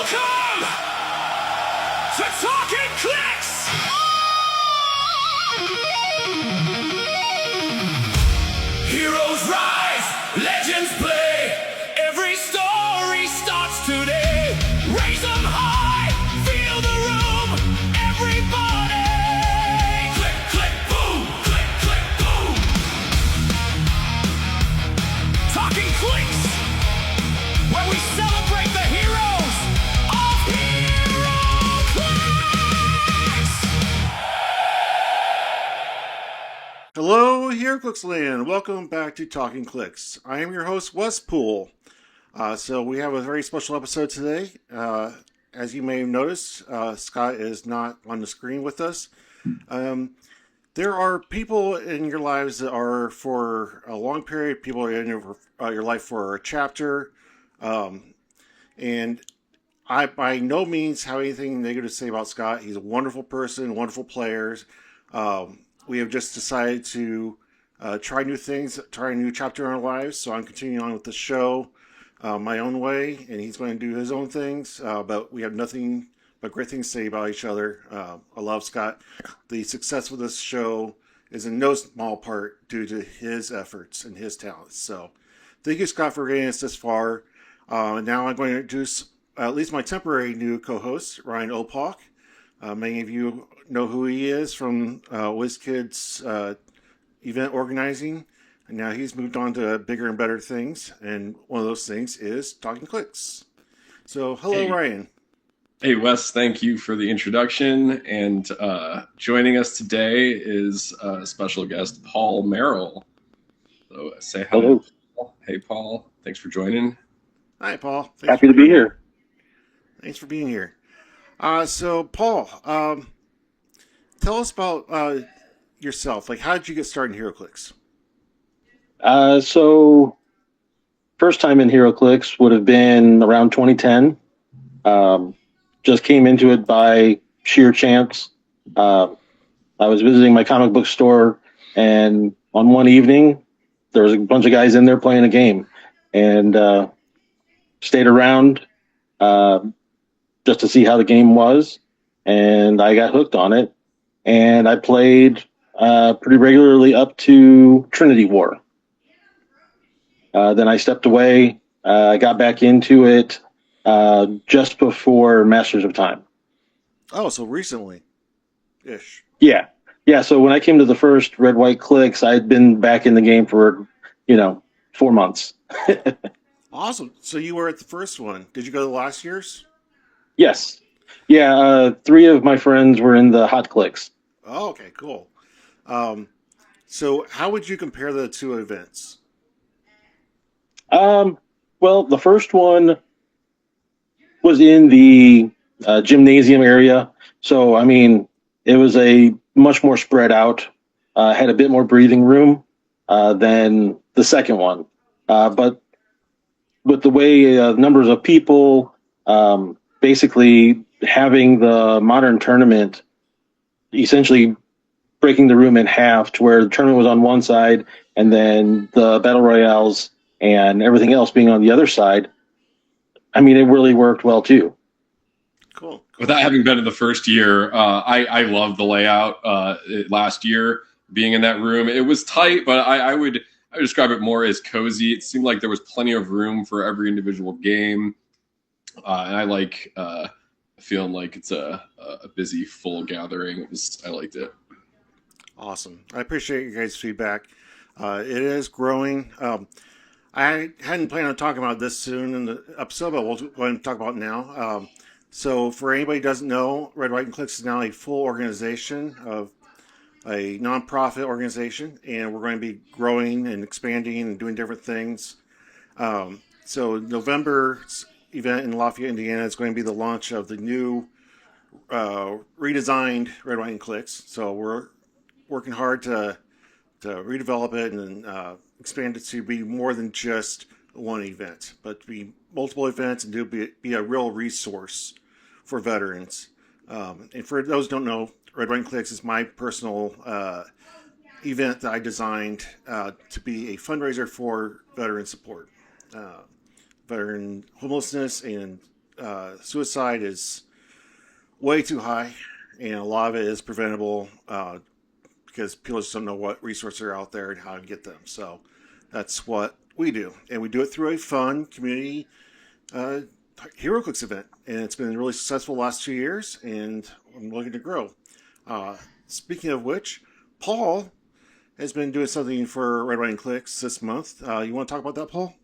Welcome to Talkn Clix! Heroes rise, legends play. Every story starts today. Raise them high, feel the room. Everybody, click, click, boom, click, click, boom. Talkn Clix, where we celebrate the heroes of Heroclix. Hello, Heroclix land. Welcome back to Talkn Clix. I am your host, Wespool. So we have a very special episode today. As you may have noticed, Scott is not on the screen with us. There are people in your lives that are for a long period, people are in your life for a chapter, and I by no means have anything negative to say about Scott. He's a wonderful person, wonderful players. We have just decided to try new things, try a new chapter in our lives. So I'm continuing on with the show my own way, and he's going to do his own things. But we have nothing but great things to say about each other. I love Scott. The success of this show is in no small part due to his efforts and his talents. So thank you, Scott, for getting us this far. Now I'm going to introduce at least my temporary new co-host, Ryan Opalk. Many of you know who he is from Wizkids event organizing, and now he's moved on to bigger and better things, and one of those things is Talkn Clix. So, hello, Hey. Ryan. Hey, Wes, thank you for the introduction. And joining us today is special guest Paul Merrill. So say hi. Hello. Paul. Hey, Paul. Thanks for joining. Hi, Paul. Thanks Happy for to be being here. Thanks for being here. So, Paul, tell us about yourself. Like, how did you get started in Heroclix? So first time in Heroclix would have been around 2010. Just came into it by sheer chance. I was visiting my comic book store, and on one evening, there was a bunch of guys in there playing a game, and stayed around just to see how the game was, and I got hooked on it, and I played pretty regularly up to Trinity War. Then I stepped away. I got back into it just before Masters of Time. Oh, so recently-ish. Yeah. So when I came to the first Red White Clix, I'd been back in the game for 4 months. Awesome. So you were at the first one. Did you go to last year's? Yes. Yeah. 3 of my friends were in the Hot Clix. Oh, okay, cool. So how would you compare the two events? Well, the first one was in the gymnasium area. So, I mean, it was a much more spread out, had a bit more breathing room than the second one. But with the way numbers of people, basically having the modern tournament essentially breaking the room in half to where the tournament was on one side and then the battle royales and everything else being on the other side, I mean, it really worked well too. Cool. Without having been in the first year, I loved the layout last year, being in that room. It was tight, but I would describe it more as cozy. It seemed like there was plenty of room for every individual game. And I like feeling like it's a busy, full gathering. I liked it. Awesome. I appreciate your guys' feedback. It is growing. I hadn't planned on talking about this soon in the episode, but we'll go ahead and talk about it now. So for anybody who doesn't know, Red, White, and Clix is now a full organization of a nonprofit organization, and we're going to be growing and expanding and doing different things. So November's event in Lafayette, Indiana is going to be the launch of the new redesigned Red, White, and Clix. So we're working hard to redevelop it and expand it to be more than just one event, but to be multiple events and to be a real resource for veterans. And for those who don't know, Red, White, and Clix is my personal event that I designed to be a fundraiser for veteran support, veteran homelessness, and suicide is way too high, and a lot of it is preventable because people just don't know what resources are out there and how to get them. So that's what we do, and we do it through a fun community Heroclix event, and it's been really successful the last 2 years, and I'm looking to grow. Speaking of which, Paul has been doing something for Red, White, and Clix this month. You want to talk about that, Paul?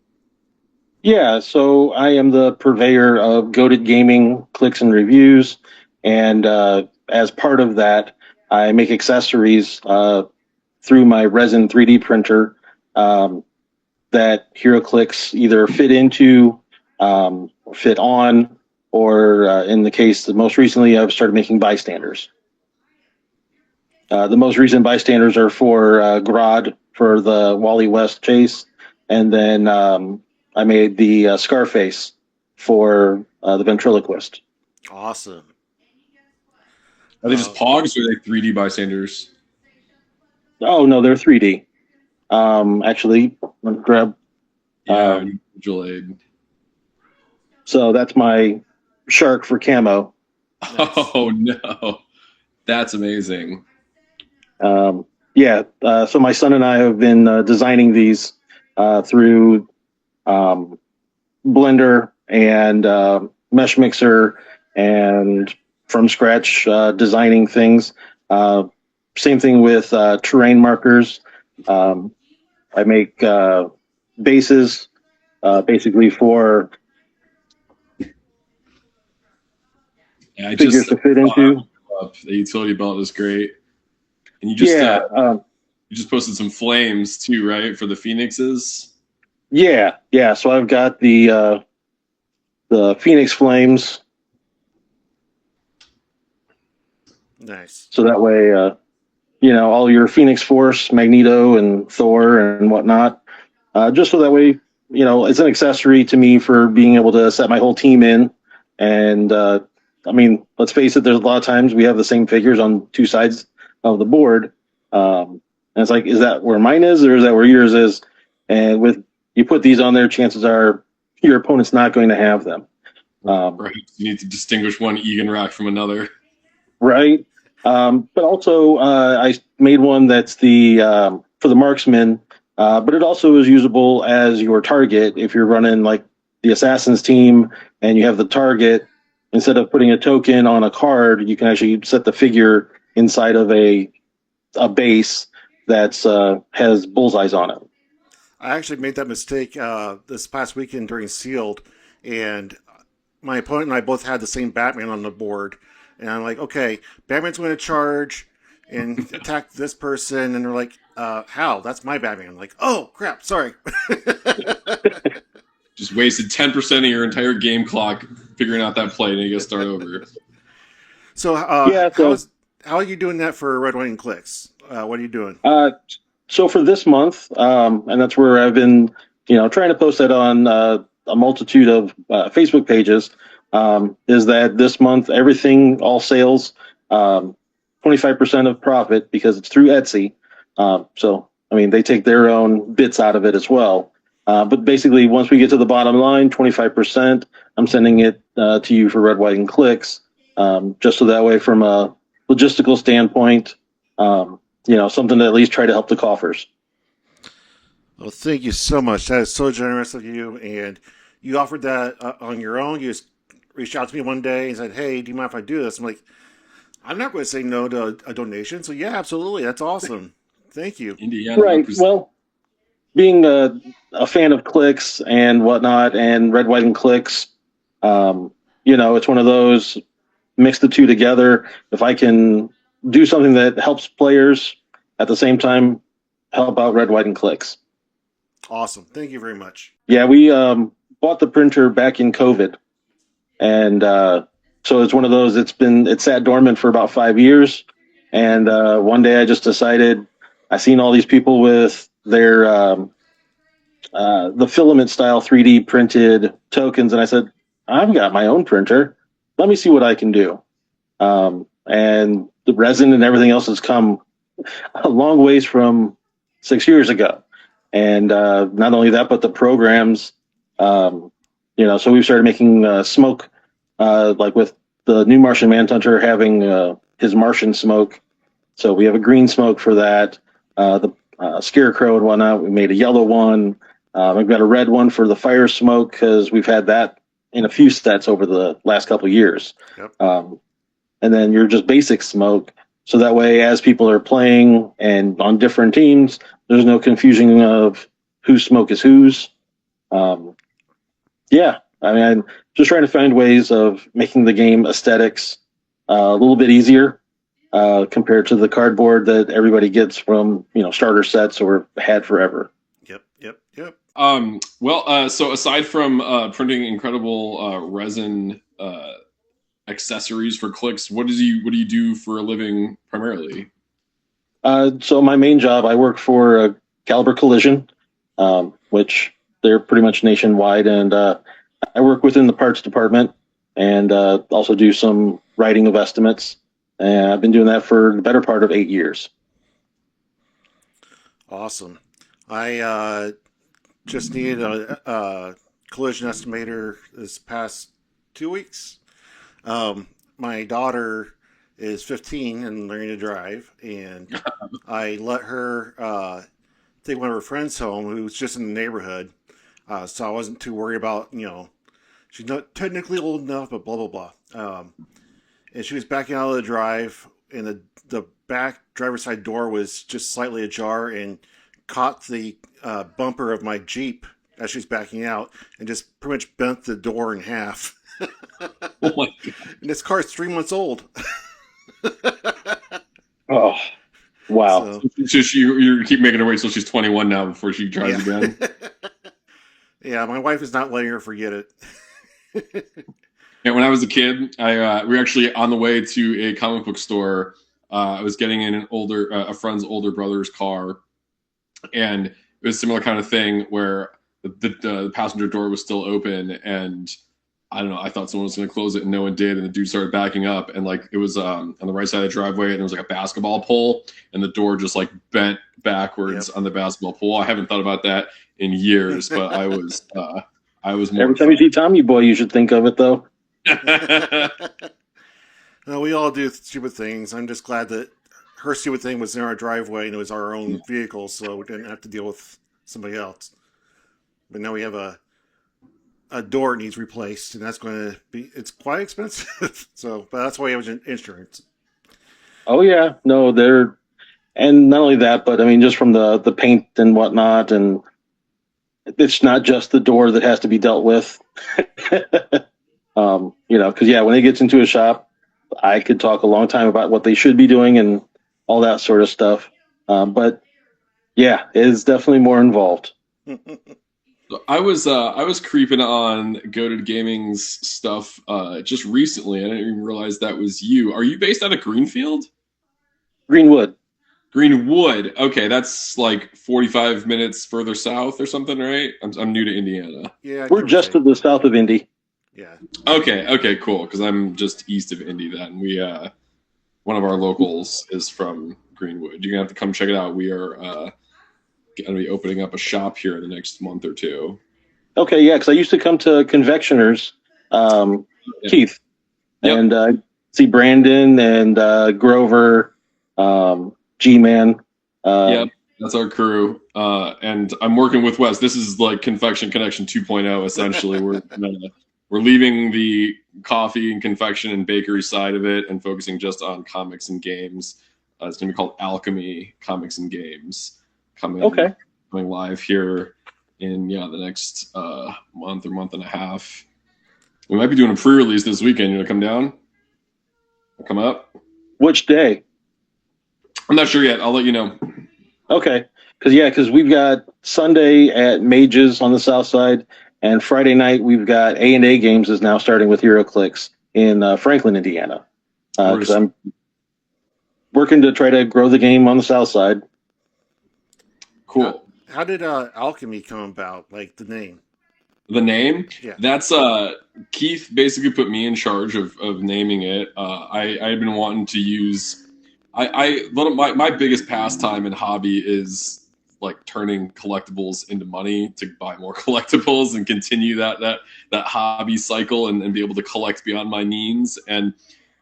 Yeah, so I am the purveyor of goated gaming clicks and reviews, and as part of that, I make accessories through my resin 3D printer that Heroclix either fit into, fit on, or in the case that most recently I've started making bystanders. The most recent bystanders are for Grodd for the Wally West chase, and then I made the Scarface for the ventriloquist. Awesome. Are they just pogs or are they 3D bystanders? Oh no, they're 3D. Actually, let me grab. Visual aid. So that's my shark for camo. Oh no, that's amazing. So my son and I have been designing these through Blender and Mesh Mixer and from scratch designing things. Same thing with terrain markers. I make bases basically for figures to fit into. The utility belt is great. And you just posted some flames too, right, for the Phoenixes? Yeah. So I've got the Phoenix flames. Nice. So that way, all your Phoenix Force, Magneto, and Thor and whatnot. Just so that way, it's an accessory to me for being able to set my whole team in. And let's face it, there's a lot of times we have the same figures on two sides of the board. And it's like, is that where mine is or is that where yours is? And with you put these on there, chances are your opponent's not going to have them. Right. You need to distinguish one Egan rack from another. Right. But also, I made one that's for the marksman, but it also is usable as your target if you're running like the assassin's team and you have the target. Instead of putting a token on a card, you can actually set the figure inside of a base that's has bullseyes on it. I actually made that mistake this past weekend during Sealed, and my opponent and I both had the same Batman on the board. And I'm like, okay, Batman's going to charge and attack this person. And they're like, how? That's my Batman. I'm like, oh, crap, sorry. Just wasted 10% of your entire game clock figuring out that play, and you got to start over. So, how are you doing that for Red, White, and Clix? What are you doing? So for this month, and that's where I've been, trying to post that on a multitude of Facebook pages, is that this month, everything, all sales, 25% of profit because it's through Etsy. They take their own bits out of it as well. But basically, once we get to the bottom line, 25%, I'm sending it to you for Red, White, and Clix, just so that way from a logistical standpoint, something to at least try to help the coffers. Well, thank you so much. That is so generous of you. And you offered that on your own. You just reached out to me one day and said, hey, do you mind if I do this? I'm like, I'm not going to say no to a donation. So, yeah, absolutely. That's awesome. Thank you. Indiana. Right. Well, being a fan of Clix and whatnot and Red, White, and Clix, it's one of those, mix the two together. If I can do something that helps players at the same time, help out Red, White, and Clix. Awesome. Thank you very much. Yeah, we bought the printer back in COVID. And so it's one of those, it sat dormant for about 5 years. And one day I just decided, I seen all these people with their the filament style 3D printed tokens, and I said, I've got my own printer. Let me see what I can do. And the resin and everything else has come a long ways from 6 years ago. And not only that, but the programs, so we've started making smoke like with the new Martian Manhunter having his Martian smoke. So we have a green smoke for that. The Scarecrow and whatnot, we made a yellow one. We've got a red one for the fire smoke because we've had that in a few sets over the last couple of years. Yep. And then your just basic smoke. So that way, as people are playing and on different teams, there's no confusion of whose smoke is whose. Yeah, I mean, I'm just trying to find ways of making the game aesthetics a little bit easier compared to the cardboard that everybody gets from starter sets or had forever. Yep. So aside from printing incredible resin accessories for Clix, what do you do for a living primarily? So my main job, I work for Caliber Collision, which they're pretty much nationwide, and I work within the parts department and also do some writing of estimates. And I've been doing that for the better part of 8 years. Awesome. I just needed a collision estimator this past 2 weeks. My daughter is 15 and learning to drive, and I let her take one of her friends home who was just in the neighborhood. So I wasn't too worried about, she's not technically old enough, but blah, blah, blah. And she was backing out of the drive, and the back driver's side door was just slightly ajar and caught the bumper of my Jeep as she was backing out and just pretty much bent the door in half. Oh my God. And this car is 3 months old. Oh, wow. So you keep making her wait till she's 21 now before she tries again. Yeah, my wife is not letting her forget it. Yeah, when I was a kid, we were actually on the way to a comic book store. I was getting in a friend's older brother's car, and it was a similar kind of thing where the passenger door was still open, and I don't know, I thought someone was going to close it, and no one did, and the dude started backing up, and like it was on the right side of the driveway, and there was like a basketball pole, and the door just like bent backwards on the basketball pole. I haven't thought about that in years, but I was more. Every time you see Tommy Boy, you should think of it, though. No, we all do stupid things. I'm just glad that her stupid thing was in our driveway and it was our own vehicle, so we didn't have to deal with somebody else. But now we have a door needs replaced, and that's going to be, it's quite expensive. So, but that's why we have insurance. Oh yeah, no, and not only that, but I mean, just from the paint and whatnot, and it's not just the door that has to be dealt with. Because when it gets into a shop, I could talk a long time about what they should be doing and all that sort of stuff. But yeah, it is definitely more involved. I was creeping on Goated Gaming's stuff just recently. I didn't even realize that was you. Are you based out of Greenfield? Greenwood. Greenwood. Okay, that's like 45 minutes further south or something, right? I'm new to Indiana. Yeah, we're just to the south of Indy. Yeah. Okay, cool. Because I'm just east of Indy. Then we one of our locals is from Greenwood. You're gonna have to come check it out. We are going to be opening up a shop here in the next month or two. Okay, yeah, because I used to come to Convectioners, Keith, and see Brandon and Grover, G-Man. Yep, that's our crew. And I'm working with Wes. This is like Confection Connection 2.0, essentially. We're leaving the coffee and confection and bakery side of it and focusing just on comics and games. It's going to be called Alchemy Comics and Games. Coming live here in the next month or month and a half. We might be doing a pre-release this weekend. You want to come down? Or come up? Which day? I'm not sure yet. I'll let you know. Okay, because we've got Sunday at Mages on the south side, and Friday night we've got A&A Games is now starting with Heroclix in Franklin, Indiana. Because I'm working to try to grow the game on the south side. Cool. How did Alchemy come about? Like the name? The name? Yeah. That's Keith basically put me in charge of naming it. I had been wanting to use. My biggest pastime and hobby is like turning collectibles into money to buy more collectibles and continue that hobby cycle and be able to collect beyond my means. And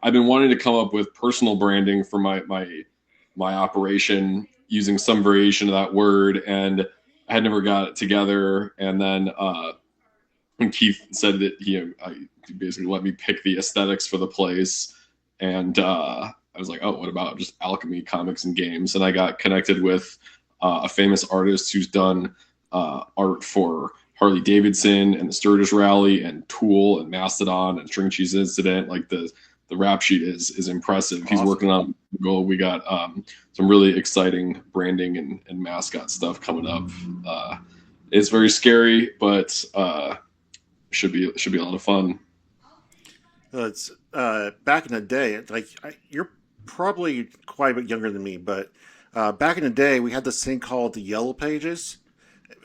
I've been wanting to come up with personal branding for my operation using some variation of that word, and I had never got it together. And then when Keith said that he basically let me pick the aesthetics for the place, and I was like, oh, what about just alchemy, comics, and games? And I got connected with a famous artist who's done art for Harley Davidson and the Sturgis Rally and Tool and Mastodon and String Cheese Incident. Like the rap sheet is impressive. Awesome. He's working on the goal. We got some really exciting branding and mascot stuff coming up. It's very scary, but should be a lot of fun. It's back in the day. Like you're probably quite a bit younger than me, but back in the day, we had this thing called the Yellow Pages.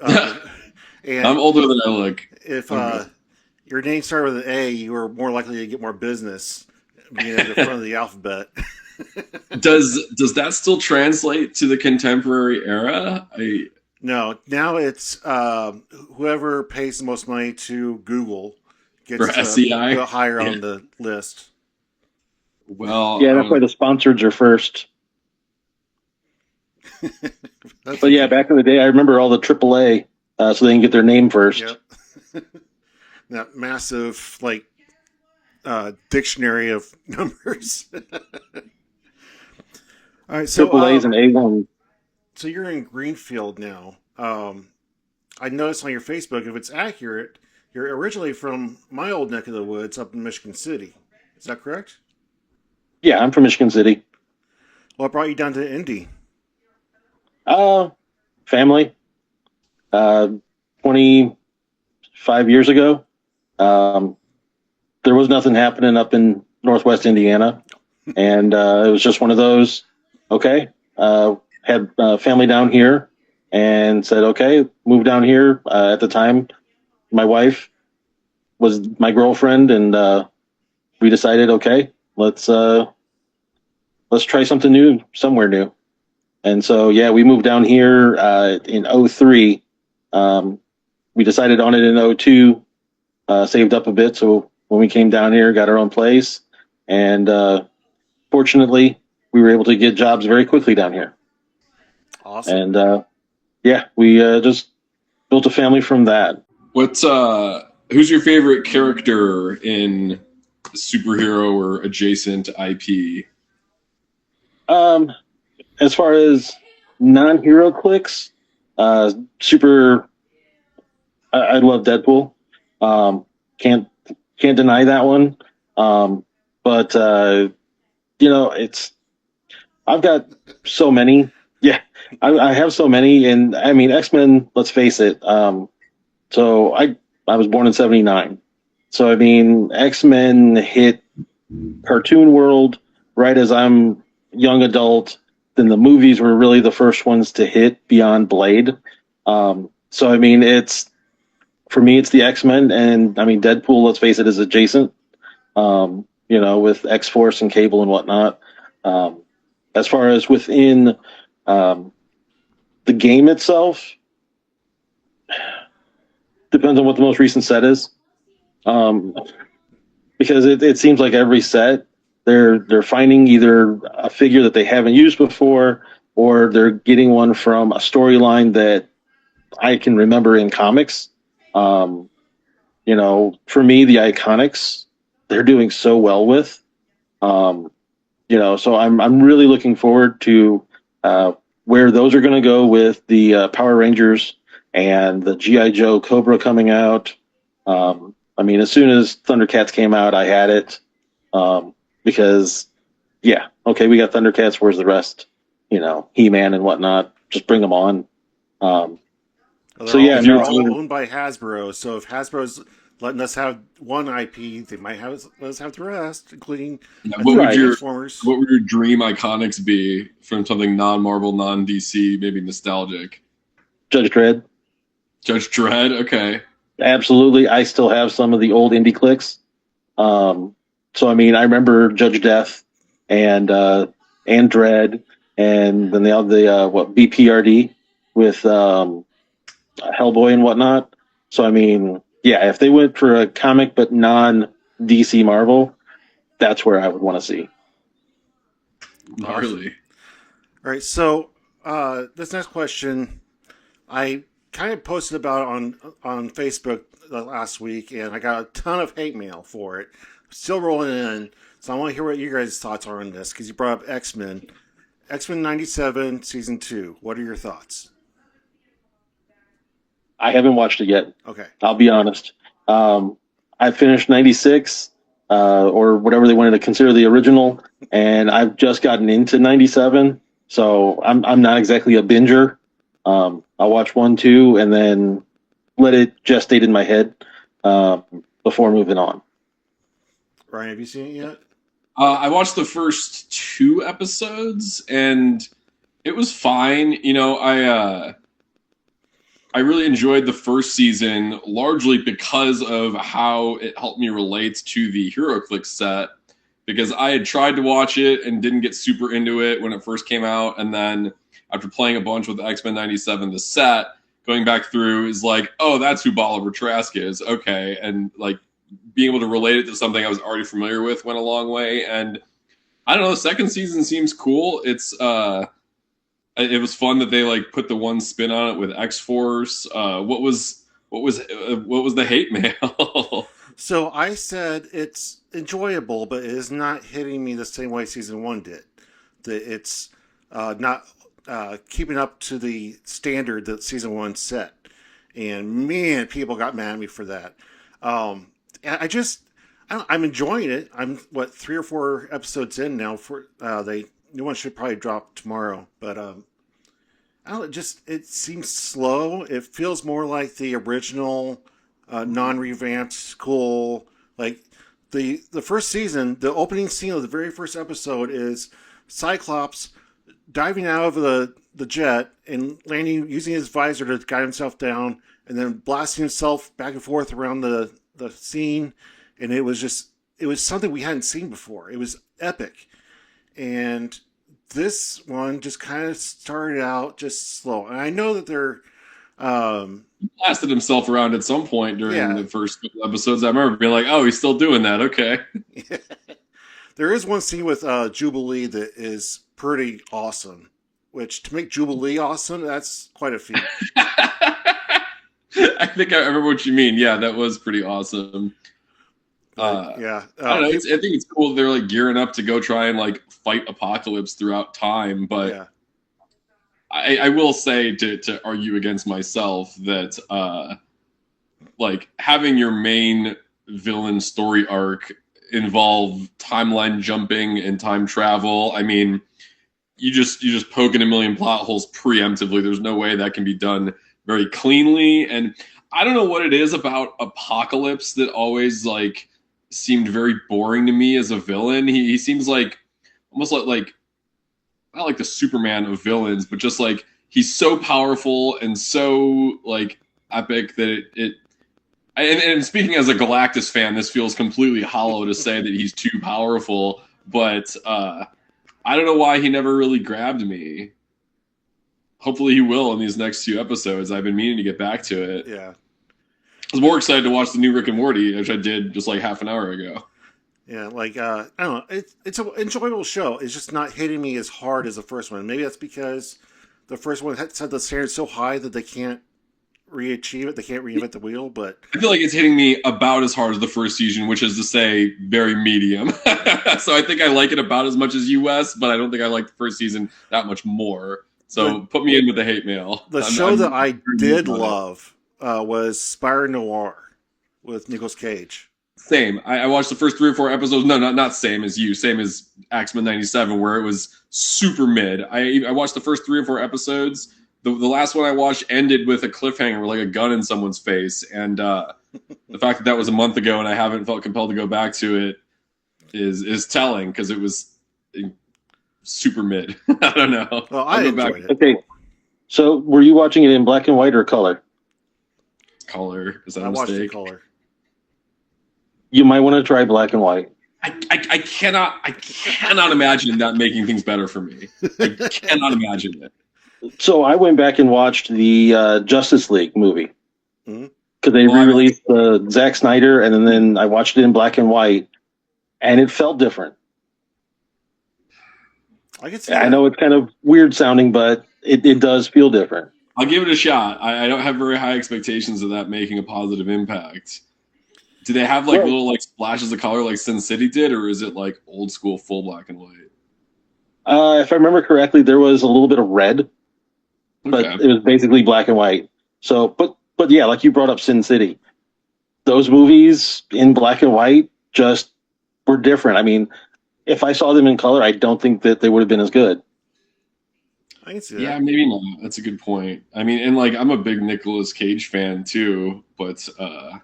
And I'm older than I look. If your name started with an A, you were more likely to get more business being at the front of the alphabet. Does that still translate to the contemporary era? No, now it's whoever pays the most money to Google gets for SEI? Go higher on the list. Well, yeah, that's why the sponsors are first. But yeah, back in the day, I remember all the AAA, so they can get their name first. Yep. That massive, like, dictionary of numbers. All right, so AAA's and A1. So you're in Greenfield now. I noticed on your Facebook, if it's accurate, you're originally from my old neck of the woods up in Michigan City. Is that correct? Yeah, I'm from Michigan City. What brought you down to Indy? Family. 25 years ago, there was nothing happening up in Northwest Indiana, and it was just one of those. Okay, had family down here, and said, okay, move down here. At the time, my wife was my girlfriend, and we decided, okay, let's try something new, somewhere new. And so, yeah, we moved down here in 03. We decided on it in 02, saved up a bit. So when we came down here, got our own place. And fortunately, we were able to get jobs very quickly down here. Awesome. And yeah, we just built a family from that. Who's your favorite character in superhero or adjacent IP? As far as non-Heroclix, super. I love Deadpool. Can't deny that one. But I've got so many. Yeah, I have so many, and I mean X-Men. Let's face it. So I was born in '79. So I mean X-Men hit cartoon world right as I'm young adult. Then the movies were really the first ones to hit beyond Blade. So I mean for me, it's the X-Men, and I mean, Deadpool, let's face it, is adjacent, with X-Force and Cable and whatnot. As far as within the game itself, depends on what the most recent set is. Because it seems like every set, they're finding either a figure that they haven't used before, or they're getting one from a storyline that I can remember in comics. For me, the Iconics, they're doing so well with, so I'm really looking forward to where those are going to go with the Power Rangers and the G.I. Joe Cobra coming out. I mean, as soon as Thundercats came out, I had it, because, yeah, okay, we got Thundercats, where's the rest? He-Man and whatnot, just bring them on. They're all owned by Hasbro. So if Hasbro's letting us have one IP, they might let us have the rest, including what would your dream Iconics be from something non-Marvel, non-DC, maybe nostalgic? Judge Dredd. Judge Dredd, okay. Absolutely. I still have some of the old indie Clix. So I mean, I remember Judge Death and Dredd, and then they have the BPRD with Hellboy and whatnot. So I mean, yeah, if they went for a comic but non DC Marvel, that's where I would want to see. Gnarly. All right, so this next question, I kind of posted about it on Facebook last week, and I got a ton of hate mail for it. Still rolling in, so I want to hear what you guys' thoughts are on this, because you brought up X-Men. X-Men 97, Season 2. What are your thoughts? I haven't watched it yet. Okay. I'll be honest. I finished 96, or whatever they wanted to consider the original, and I've just gotten into 97, so I'm not exactly a binger. I'll watch 1, 2, and then let it gestate in my head before moving on. Ryan, have you seen it yet? I watched the first 2 episodes, and it was fine. You know, I really enjoyed the first season, largely because of how it helped me relate to the Heroclix set, because I had tried to watch it and didn't get super into it when it first came out, and then after playing a bunch with X-Men 97, the set, going back through is like, oh, that's who Bolivar Trask is, okay, and like being able to relate it to something I was already familiar with went a long way, and I don't know, the second season seems cool. It was fun that they like put the one spin on it with X-Force. What was the hate mail? So I said it's enjoyable, but it is not hitting me the same way Season 1 did. That it's not keeping up to the standard that Season 1 set. And man, people got mad at me for that. I'm enjoying it. I'm 3 or 4 episodes in now. For new one should probably drop tomorrow, but I don't know, it seems slow. It feels more like the original, non-revamped, cool. Like the first season, the opening scene of the very first episode is Cyclops diving out of the jet and landing using his visor to guide himself down, and then blasting himself back and forth around the scene. And it was something we hadn't seen before. It was epic. And this one just kind of started out just slow. And I know that they're... He blasted himself around at some point during the first couple episodes. I remember being like, oh, he's still doing that. Okay. There is one scene with Jubilee that is pretty awesome. Which, to make Jubilee awesome, that's quite a feat. I think I remember what you mean. Yeah, that was pretty awesome. I don't know. I think it's cool that they're like gearing up to go try and like fight Apocalypse throughout time. But yeah. I will say to argue against myself that like having your main villain story arc involve timeline jumping and time travel. I mean, you just poking a million plot holes preemptively. There's no way that can be done very cleanly. And I don't know what it is about Apocalypse that always like seemed very boring to me as a villain. He seems like almost like not like the Superman of villains, but just like he's so powerful and so like epic that and speaking as a Galactus fan, this feels completely hollow to say that he's too powerful, but I don't know why he never really grabbed me. Hopefully he will in these next 2 episodes. I've been meaning to get back to it. Yeah. I was more excited to watch the new Rick and Morty, which I did just like half an hour ago. Yeah, like, I don't know. It's an enjoyable show. It's just not hitting me as hard as the first one. Maybe that's because the first one set the standard so high that they can't re-achieve it. They can't reinvent the wheel, but... I feel like it's hitting me about as hard as the first season, which is to say very medium. So I think I like it about as much as you, Wes, but I don't think I like the first season that much more. So put me in with the hate mail. The show that I did love was Spire Noir with Nicolas Cage. Same. I watched the first 3 or 4 episodes. No, not same as you. Same as X-Men 97, where it was super mid. I watched the first 3 or 4 episodes. The last one I watched ended with a cliffhanger, like a gun in someone's face. And the fact that was a month ago and I haven't felt compelled to go back to it is telling, because it was super mid. I don't know. Well, I enjoyed it. Okay. So were you watching it in black and white or color? Color. Is that I a watched mistake? the color. You might want to try black and white. I cannot imagine that making things better for me. I cannot imagine it. So I went back and watched the Justice League movie Mhm. because they re-released the Zack Snyder, and then I watched it in black and white, and it felt different. I can see I that. know it's kind of weird sounding, but it does feel different. I'll give it a shot. I don't have very high expectations of that making a positive impact. Do they have like Well- little like splashes of color like Sin City did, or is it like old school full black and white? If I remember correctly, there was a little bit of red, but Okay. it was basically black and white. So, but yeah, like you brought up Sin City, those movies in black and white just were different. I mean, if I saw them in color, I don't think that they would have been as good. I can see that. Yeah, maybe not. That's a good point. I mean, and like I'm a big Nicolas Cage fan too, but I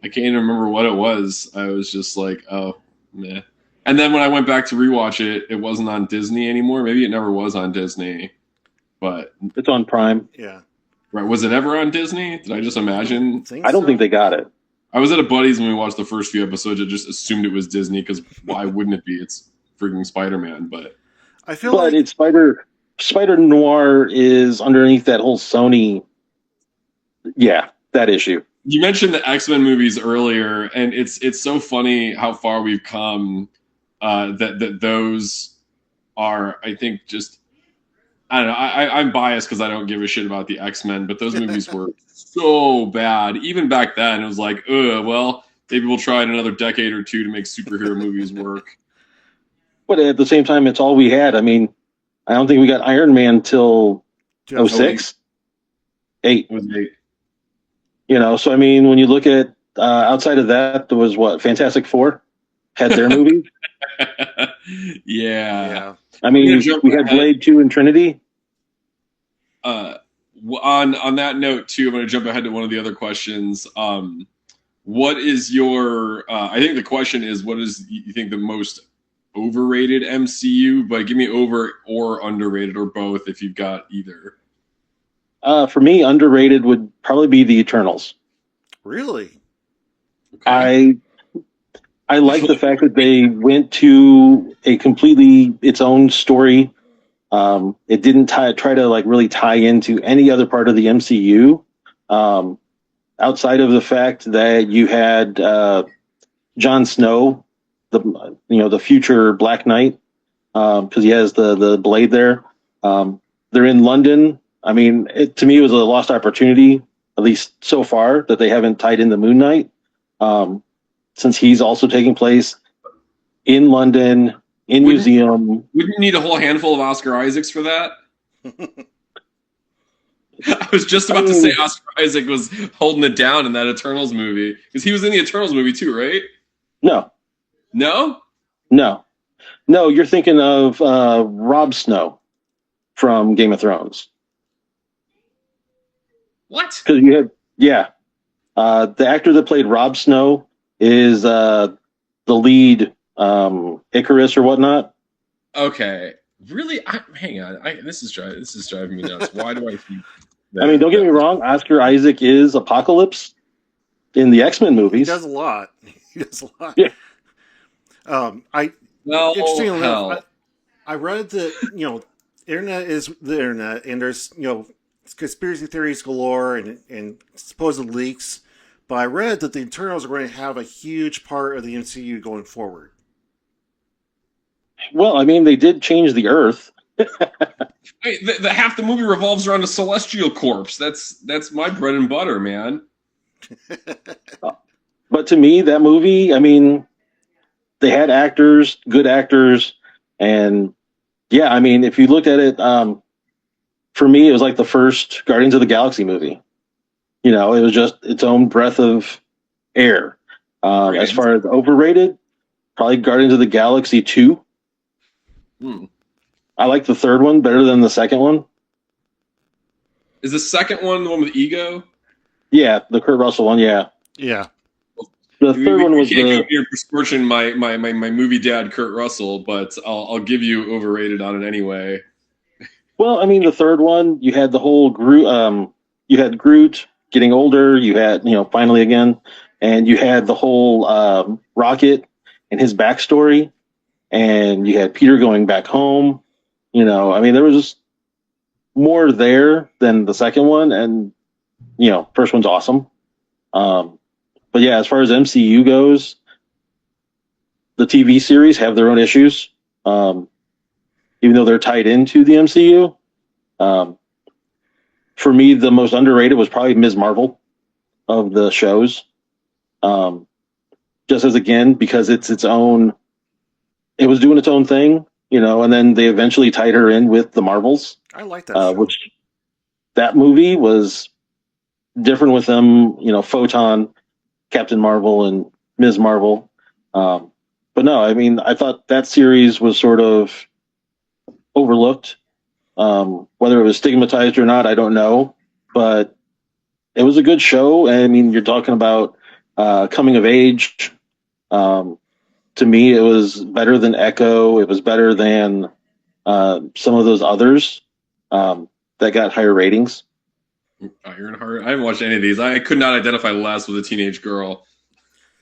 can't even remember what it was. I was just like, oh, meh. And then when I went back to rewatch it, it wasn't on Disney anymore. Maybe it never was on Disney, but It's on Prime. Yeah. right, was it ever on Disney? Did I just imagine? I don't think they got it. I was at a buddy's when we watched the first few episodes. I just assumed it was Disney because why wouldn't it be? It's freaking Spider-Man. But I feel But like it's Spider Noir is underneath that whole Sony. Yeah, that issue. you mentioned the X-Men movies earlier, and it's so funny how far we've come. That those are, I think, just I don't know. I'm biased because I don't give a shit about the X-Men, but those movies were so bad. Even back then, it was like, well, maybe we'll try it another decade or two to make superhero movies work. But at the same time, it's all we had. I mean, I don't think we got Iron Man till 06? 8. It was great. You know, so I mean, when you look at outside of that, there was what Fantastic Four had their movie. yeah. yeah. I mean, gonna jump we had ahead. Blade 2 and Trinity. On that note, too, I'm going to jump ahead to one of the other questions. What is your? I think the question is, what is you think the most overrated MCU? But give me over or underrated or both if you've got either. For me, underrated would probably be the Eternals. Really? Okay. I like the fact that they went to a completely its own story. It didn't try to like really tie into any other part of the MCU, outside of the fact that you had Jon Snow, the future Black Knight, because he has the blade there. They're in London. I mean, to me, it was a lost opportunity, at least so far, that they haven't tied in the Moon Knight. Since he's also taking place in London, in museum. Wouldn't you need a whole handful of Oscar Isaacs for that? I was just about to say Oscar Isaac was holding it down in that Eternals movie because he was in the Eternals movie too, right? No, you're thinking of Rob Snow from Game of Thrones. What? Because you had, the actor that played Rob Snow is the lead Icarus or whatnot. Okay, really? Hang on. This is driving me nuts. Why do I think? I mean, don't get me wrong. Oscar Isaac is Apocalypse in the X-Men He movies. does a lot. He does a lot. Yeah. Interestingly hell. enough, I read that, internet is the internet, and there's, conspiracy theories galore and supposed leaks. But I read that the Eternals are going to have a huge part of the MCU going forward. Well, I mean, they did change the Earth. Wait, the half the movie revolves around a celestial corpse. That's my bread and butter, man. But to me, that movie, I mean, they had actors, good actors, and yeah, I mean, if you looked at it, for me, it was like the first Guardians of the Galaxy movie. It was just its own breath of air. As far as overrated, probably Guardians of the Galaxy 2. I like the third one better than the second one. Is the second one the one with Ego? Yeah, the Kurt Russell one, yeah. Yeah. The third one was you can't come here besmirching my movie dad, Kurt Russell, but I'll give you overrated on it anyway. Well, I mean, the third one, you had the whole Groot, you had Groot getting older, you had, finally again, and you had the whole Rocket and his backstory, and you had Peter going back home. I mean, there was just, more there than the second one, and first one's awesome. But yeah, as far as MCU goes, the TV series have their own issues, even though they're tied into the MCU. For me, the most underrated was probably Ms. Marvel of the shows. Just as, again, because it's its own, it was doing its own thing, and then they eventually tied her in with the Marvels. I like that show. Which that movie was different with them, Photon, Captain Marvel, and Ms. Marvel. But no, I mean, I thought that series was sort of overlooked. Whether it was stigmatized or not, I don't know. But it was a good show. I mean, you're talking about coming of age. To me, it was better than Echo. It was better than some of those others that got higher ratings. Ironheart. I haven't watched any of these. I could not identify the last with a teenage girl.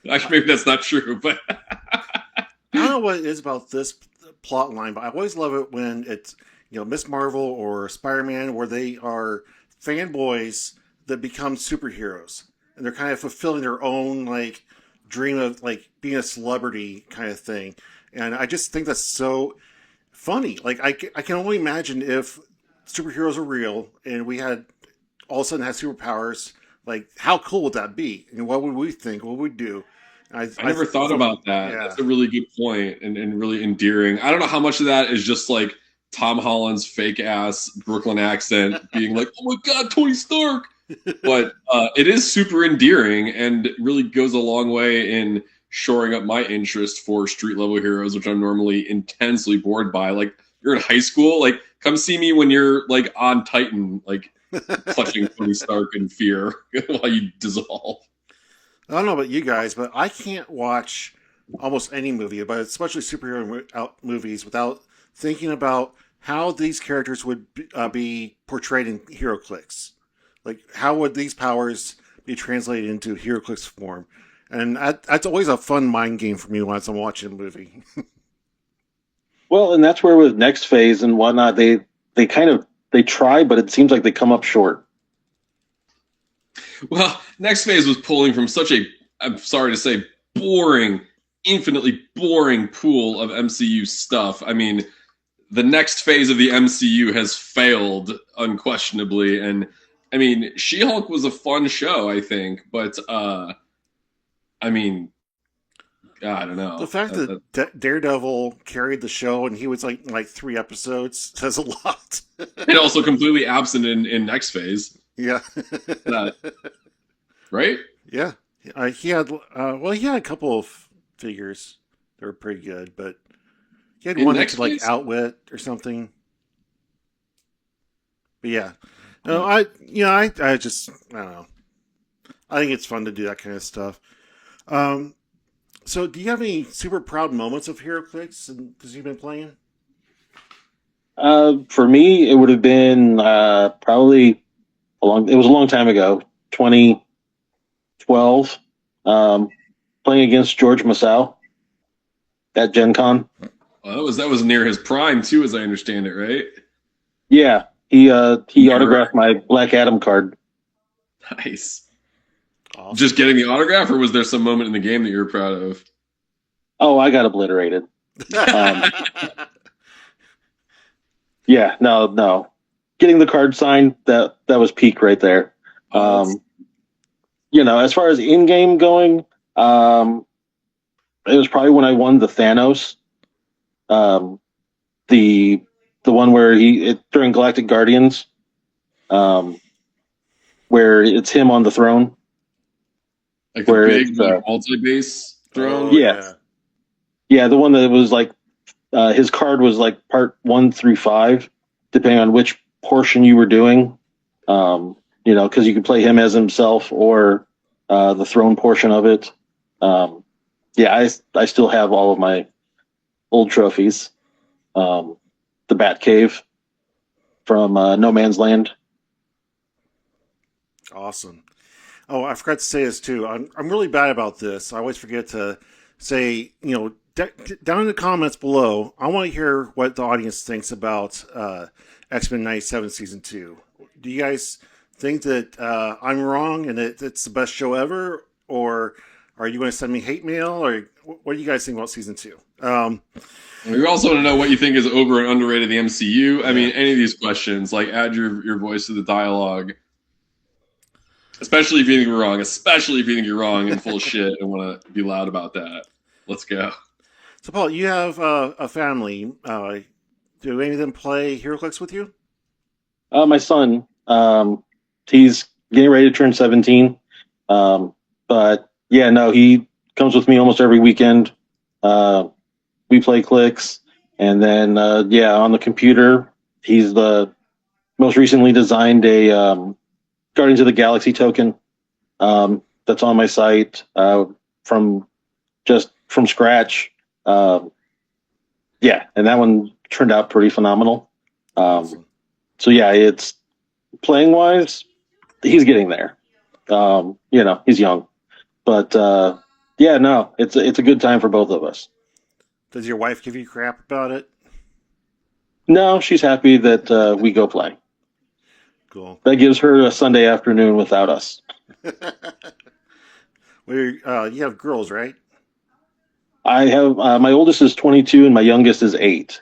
Actually, maybe that's not true, but I don't know what it is about this plot line, but I always love it when it's Miss Marvel or Spider-Man, where they are fanboys that become superheroes, and they're kind of fulfilling their own dream of being a celebrity kind of thing. And I just think that's so funny. I can only imagine if superheroes are real and we had all of a sudden had superpowers. How cool would that be? And what would we think? What would we do? I never thought about that. Yeah. That's a really good point and really endearing. I don't know how much of that is just Tom Holland's fake ass Brooklyn accent being like, "Oh my God, Tony Stark." But it is super endearing and really goes a long way in shoring up my interest for street level heroes, which I'm normally intensely bored by. You're in high school, come see me when you're on Titan, clutching Tony Stark in fear while you dissolve. I don't know about you guys, but I can't watch almost any movie, but especially superhero movies, without thinking about how these characters would be portrayed in Heroclix. How would these powers be translated into Heroclix form? And that's always a fun mind game for me once I'm watching a movie. Well, and that's where with Next Phase and whatnot, they try, but it seems like they come up short. Well, Next Phase was pulling from such a, I'm sorry to say, infinitely boring pool of MCU stuff. I mean, the next phase of the MCU has failed unquestionably, and I mean, She-Hulk was a fun show, I think, but I mean, I don't know. The fact that Daredevil carried the show and he was like 3 episodes says a lot. And also completely absent in Next Phase. Yeah. Right? Yeah. He had a couple of figures that were pretty good, but he had one that's Outwit or something. But yeah. No, I don't know. I think it's fun to do that kind of stuff. So do you have any super proud moments of Heroclix because you've been playing? For me, it would have been probably it was a long time ago, 2012, playing against George Masao at Gen Con. Well, that was near his prime too, as I understand it, right? Yeah, he autographed my Black Adam card. Nice. Awesome. Just getting the autograph, or was there some moment in the game that you were proud of? Oh, I got obliterated. Yeah, no. Getting the card signed, that was peak right there. As far as in-game going, it was probably when I won the Thanos. The one where during Galactic Guardians, where it's him on the throne. Like the big multi-base throne? Yeah. Yeah, the one that was his card was part 1 through 5, depending on which portion you were doing. Because you could play him as himself or the throne portion of it. I still have all of my old trophies. The Bat Cave from No Man's Land. Awesome. Oh, I forgot to say this too. I'm really bad about this. I always forget to say, down in the comments below, I want to hear what the audience thinks about X-Men 97 Season 2. Do you guys think that I'm wrong and that it's the best show ever? Or are you going to send me hate mail? Or what do you guys think about Season 2? We also want to know what you think is over and underrated the MCU. I mean, any of these questions, like add your voice to the dialogue. Especially if you think you're wrong. Especially if you think you're wrong and full of shit and want to be loud about that. Let's go. So, Paul, you have a family. Do any of them play Heroclix with you? My son, he's getting ready to turn 17. But yeah, no, he comes with me almost every weekend. We play Clix, and then on the computer, he's most recently designed a Guardians of the Galaxy token that's on my site from scratch. And that one turned out pretty phenomenal. Awesome. So yeah, it's playing wise, he's getting there. He's young, but it's a good time for both of us. Does your wife give you crap about it? No, she's happy that we go play. Cool. That gives her a Sunday afternoon without us. Well, you have girls, right? I have my oldest is 22 and my youngest is 8.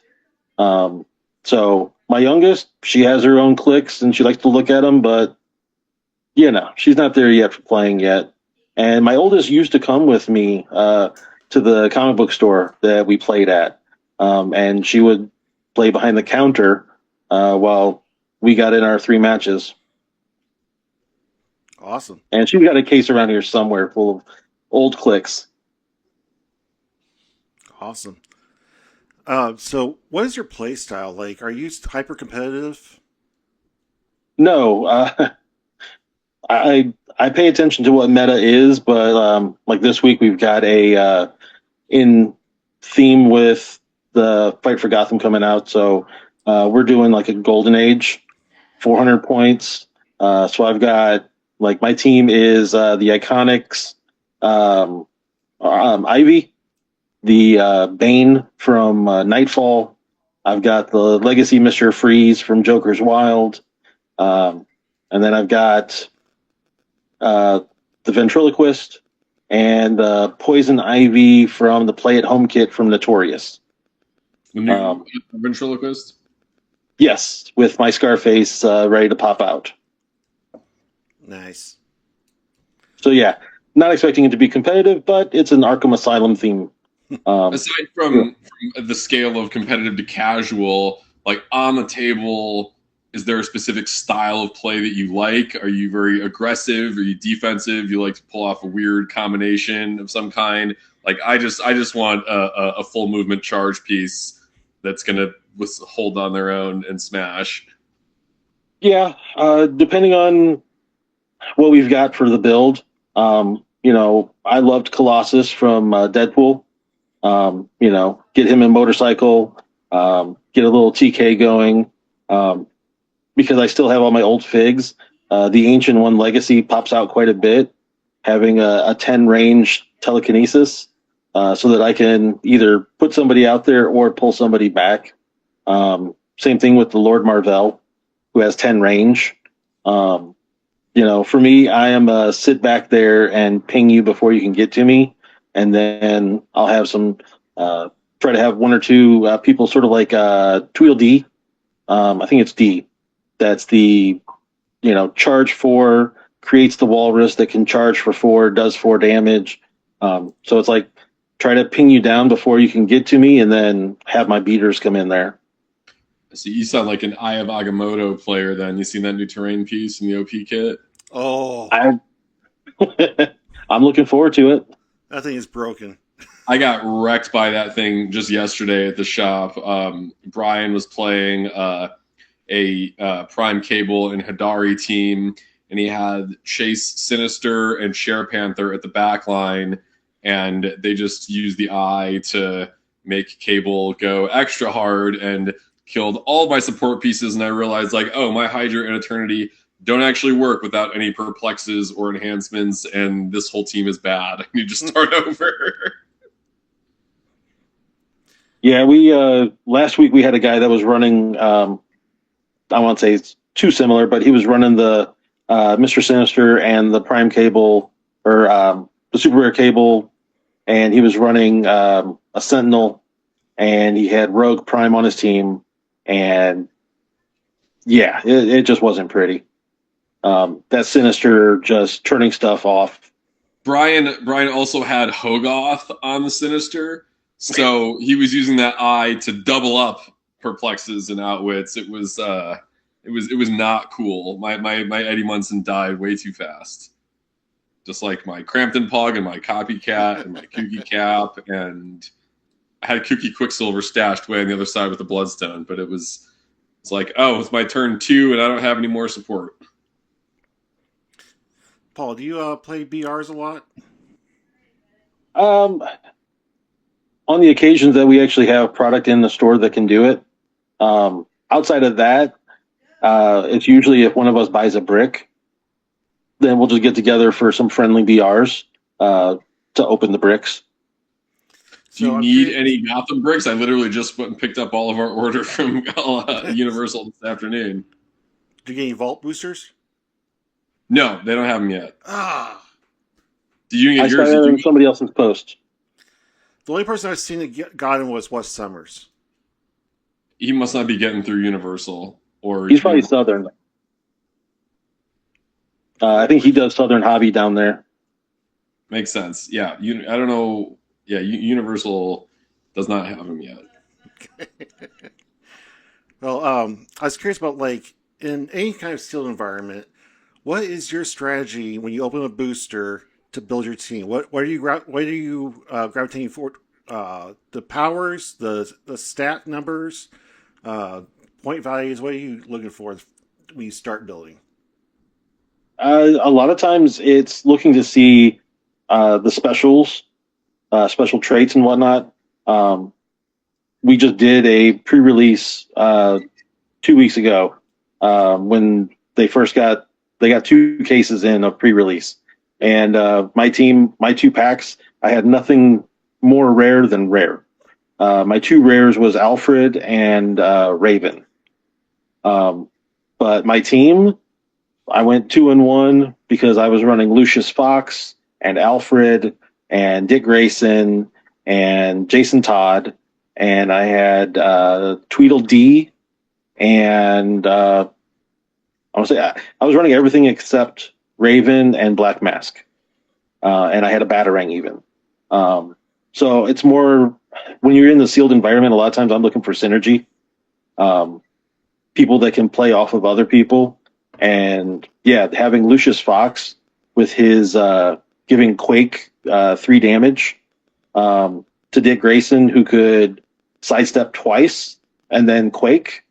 So my youngest, she has her own Clix and she likes to look at them, but she's not there yet for playing yet. And my oldest used to come with me to the comic book store that we played at, and she would play behind the counter while we got in our 3 matches. Awesome. And she's got a case around here somewhere full of old Clix. Awesome. So what is your play style like? Are you hyper competitive? No, I pay attention to what meta is, but like this week we've got a in theme with the Fight for Gotham coming out, so we're doing like a Golden Age, 400 points. So I've got my team is the Iconics, Ivy, the Bane from Nightfall. I've got the Legacy Mr. Freeze from Joker's Wild, and then I've got the Ventriloquist and Poison Ivy from the Play at Home kit from Notorious. The new Ventriloquist? Yes, with my Scarface ready to pop out. Nice. So yeah, not expecting it to be competitive, but it's an Arkham Asylum theme. Aside from the scale of competitive to casual, like on the table, is there a specific style of play that you like? Are you very aggressive? Are you defensive? You like to pull off a weird combination of some kind? Like I just want a full movement charge piece that's gonna hold on their own and smash. Yeah, depending on what we've got for the build. I loved Colossus from Deadpool. Get him a motorcycle, get a little TK going. Because I still have all my old figs. The Ancient One Legacy pops out quite a bit, having a 10 range telekinesis, so that I can either put somebody out there or pull somebody back. Same thing with the Lord Marvell, who has 10 range. For me, I am a sit back there and ping you before you can get to me, and then I'll have some try to have 1 or 2 people sort of like Tweel D. I think it's D. That's the, charge 4, creates the walrus that can charge for 4, does 4 damage. So it's like, try to ping you down before you can get to me and then have my beaters come in there. So you sound like an Eye of Agamotto player then. You seen that new terrain piece in the OP kit? Oh. I'm looking forward to it. That thing is broken. I got wrecked by that thing just yesterday at the shop. Brian was playing a Prime Cable and Hadari team, and he had Chase Sinister and Share Panther at the back line, and they just used the eye to make Cable go extra hard and killed all my support pieces, and I realized, my Hydra and Eternity don't actually work without any perplexes or enhancements, and this whole team is bad. I need to start over. Yeah, we last week we had a guy that was running I won't say it's too similar, but he was running the Mr. Sinister and the Prime Cable, or the Super Rare Cable, and he was running a Sentinel, and he had Rogue Prime on his team, and yeah, it just wasn't pretty. That Sinister just turning stuff off. Brian also had Hogoth on the Sinister, so he was using that eye to double up Perplexes and Outwits. It was not cool. My Eddie Munson died way too fast. Just like my Crampton Pug and my Copycat and my Kooky Cap, and I had Kooky Quicksilver stashed way on the other side with the Bloodstone, but it's like, oh, it's my turn 2 and I don't have any more support. Paul, do you play BRs a lot? On the occasions that we actually have product in the store that can do it. Outside of that, it's usually if one of us buys a brick, then we'll just get together for some friendly BRs to open the bricks. Do you need any Gotham bricks? I literally just went and picked up all of our order from Universal this afternoon. Do you get any vault boosters? No, they don't have them yet. Ah. Did you get I yours? saw it in somebody else's post. The only person I've seen that got him was Wes Summers. He must not be getting through Universal. Or He's probably Southern. I think he does Southern Hobby down there. Makes sense. Yeah. I don't know. Yeah, Universal does not have them yet. Well, I was curious about, like, in any kind of sealed environment, what is your strategy when you open a booster to build your team? What are you gravitating for? The powers, the stat numbers, point values. What are you looking for when you start building? A lot of times it's looking to see the specials, special traits and whatnot. We just did a pre-release 2 weeks ago when they got 2 cases in of pre-release, and my 2 packs, I had nothing more rare than rare. My 2 rares was Alfred and Raven. But my team, I went 2-1 because I was running Lucius Fox and Alfred and Dick Grayson and Jason Todd, and I had Tweedledee, and I was running everything except Raven and Black Mask, and I had a Batarang even. So it's more when you're in the sealed environment. A lot of times I'm looking for synergy, people that can play off of other people, and yeah, having Lucius Fox with his giving Quake 3 damage to Dick Grayson, who could sidestep twice and then Quake.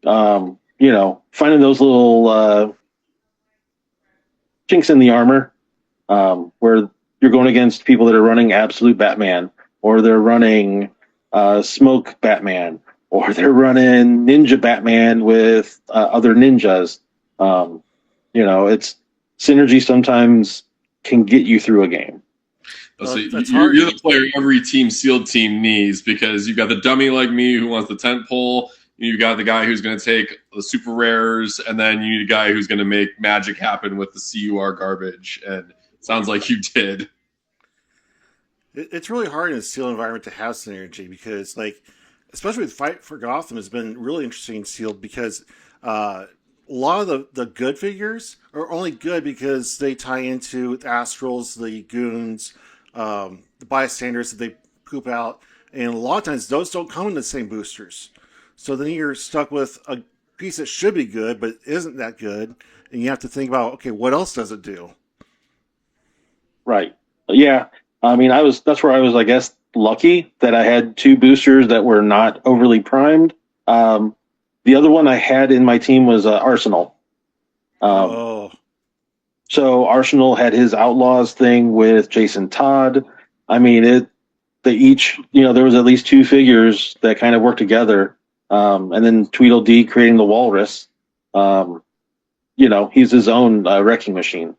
Finding those little chinks in the armor where you're going against people that are running Absolute Batman, or they're running Smoke Batman, or they're running Ninja Batman with other ninjas. It's synergy sometimes can get you through a game. So you're the player every sealed team needs, because you've got the dummy like me who wants the tent pole. You've got the guy who's going to take the super rares, and then you need a guy who's going to make magic happen with the CUR garbage. And it sounds like you did. It's really hard in a sealed environment to have synergy because, like, especially with Fight for Gotham, has been really interesting in sealed because a lot of the good figures are only good because they tie into the Astrals, the Goons, the Bystanders that they poop out, and a lot of times those don't come in the same boosters. So then you're stuck with a piece that should be good but isn't that good, and you have to think about, okay, what else does it do? Right. Yeah. I mean, that's where I was, I guess, lucky that I had 2 boosters that were not overly primed. The other one I had in my team was Arsenal. So Arsenal had his Outlaws thing with Jason Todd. I mean, they each, there was at least 2 figures that kind of worked together. And then Tweedledee creating the Walrus. He's his own wrecking machine.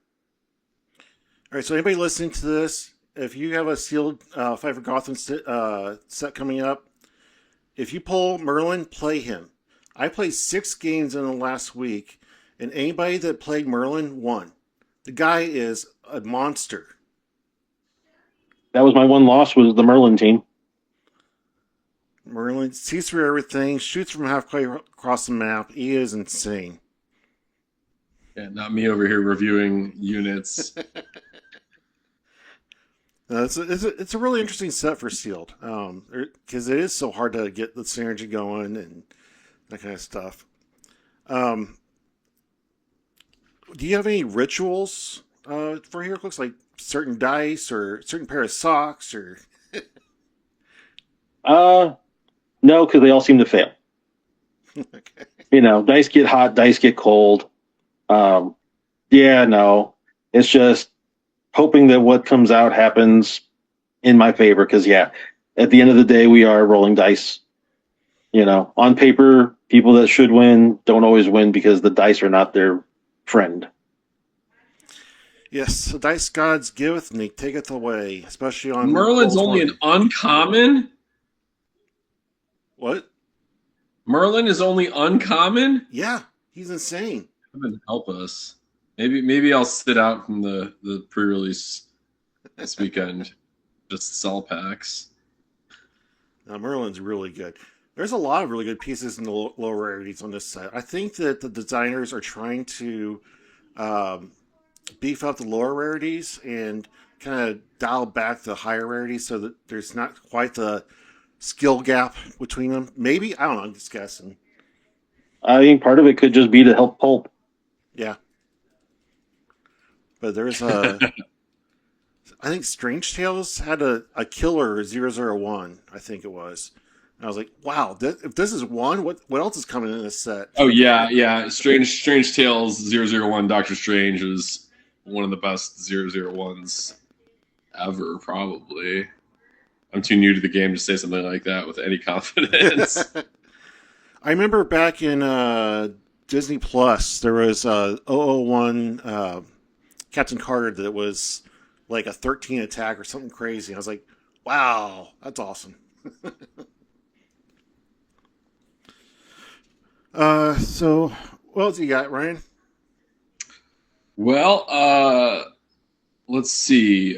All right, so anybody listening to this, if you have a sealed Fight for Gotham set coming up, if you pull Merlin, play him. I played 6 games in the last week, and anybody that played Merlin won. The guy is a monster. That was my one loss, was the Merlin team. Merlin sees through everything, shoots from halfway across the map. He is insane. Yeah, not me over here reviewing units. It's a really interesting set for Sealed, because it is so hard to get the synergy going and that kind of stuff. Do you have any rituals for Heroclix, like certain dice or certain pair of socks, or? No, because they all seem to fail. Okay. Dice get hot, dice get cold. No, it's just hoping that what comes out happens in my favor. Because at the end of the day, we are rolling dice. On paper, people that should win don't always win because the dice are not their friend. Yes, the dice gods giveth and they taketh away, especially on Merlin's Roll20. only an uncommon? What? Merlin is only uncommon? Yeah, he's insane. Heaven help us. Maybe I'll sit out from the pre-release this weekend. Just sell packs. Merlin's really good. There's a lot of really good pieces in the low rarities on this set. I think that the designers are trying to beef up the lower rarities and kind of dial back the higher rarities so that there's not quite the skill gap between them. Maybe, I don't know, I'm just guessing. I think part of it could just be to help pulp. Yeah. But there's I think Strange Tales had a killer 001, I think it was. And I was like, wow, if this is one, what else is coming in this set? Oh, yeah. Strange Tales 001 Doctor Strange is one of the best 001s ever, probably. I'm too new to the game to say something like that with any confidence. I remember back in Disney Plus, there was 001 Captain Carter that was like a 13 attack or something crazy. I was like, wow, that's awesome. So what else you got, Ryan? Well, let's see.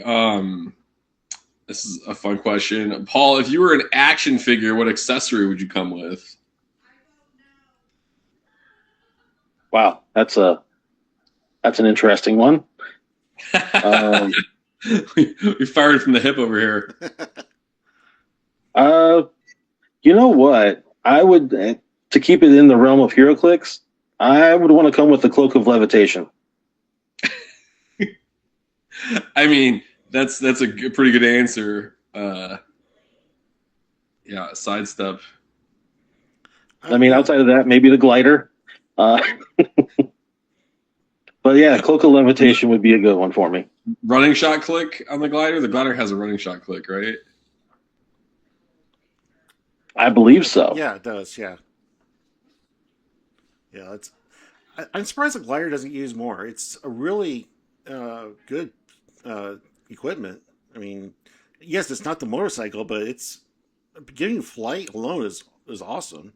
This is a fun question. Paul, if you were an action figure, what accessory would you come with? Wow, that's an interesting one. We fired from the hip over here. You know what? I would, to keep it in the realm of HeroClix, I would want to come with the Cloak of Levitation. I mean, that's a pretty good answer. Sidestep. I mean, outside of that, maybe the glider. But yeah, Cloak of Levitation would be a good one for me. Running shot click on the glider? The glider has a running shot click, right? I believe so. Yeah, it does. Yeah. I'm surprised the glider doesn't use more. It's a really good equipment. I mean, yes, it's not the motorcycle, but it's getting flight alone is awesome.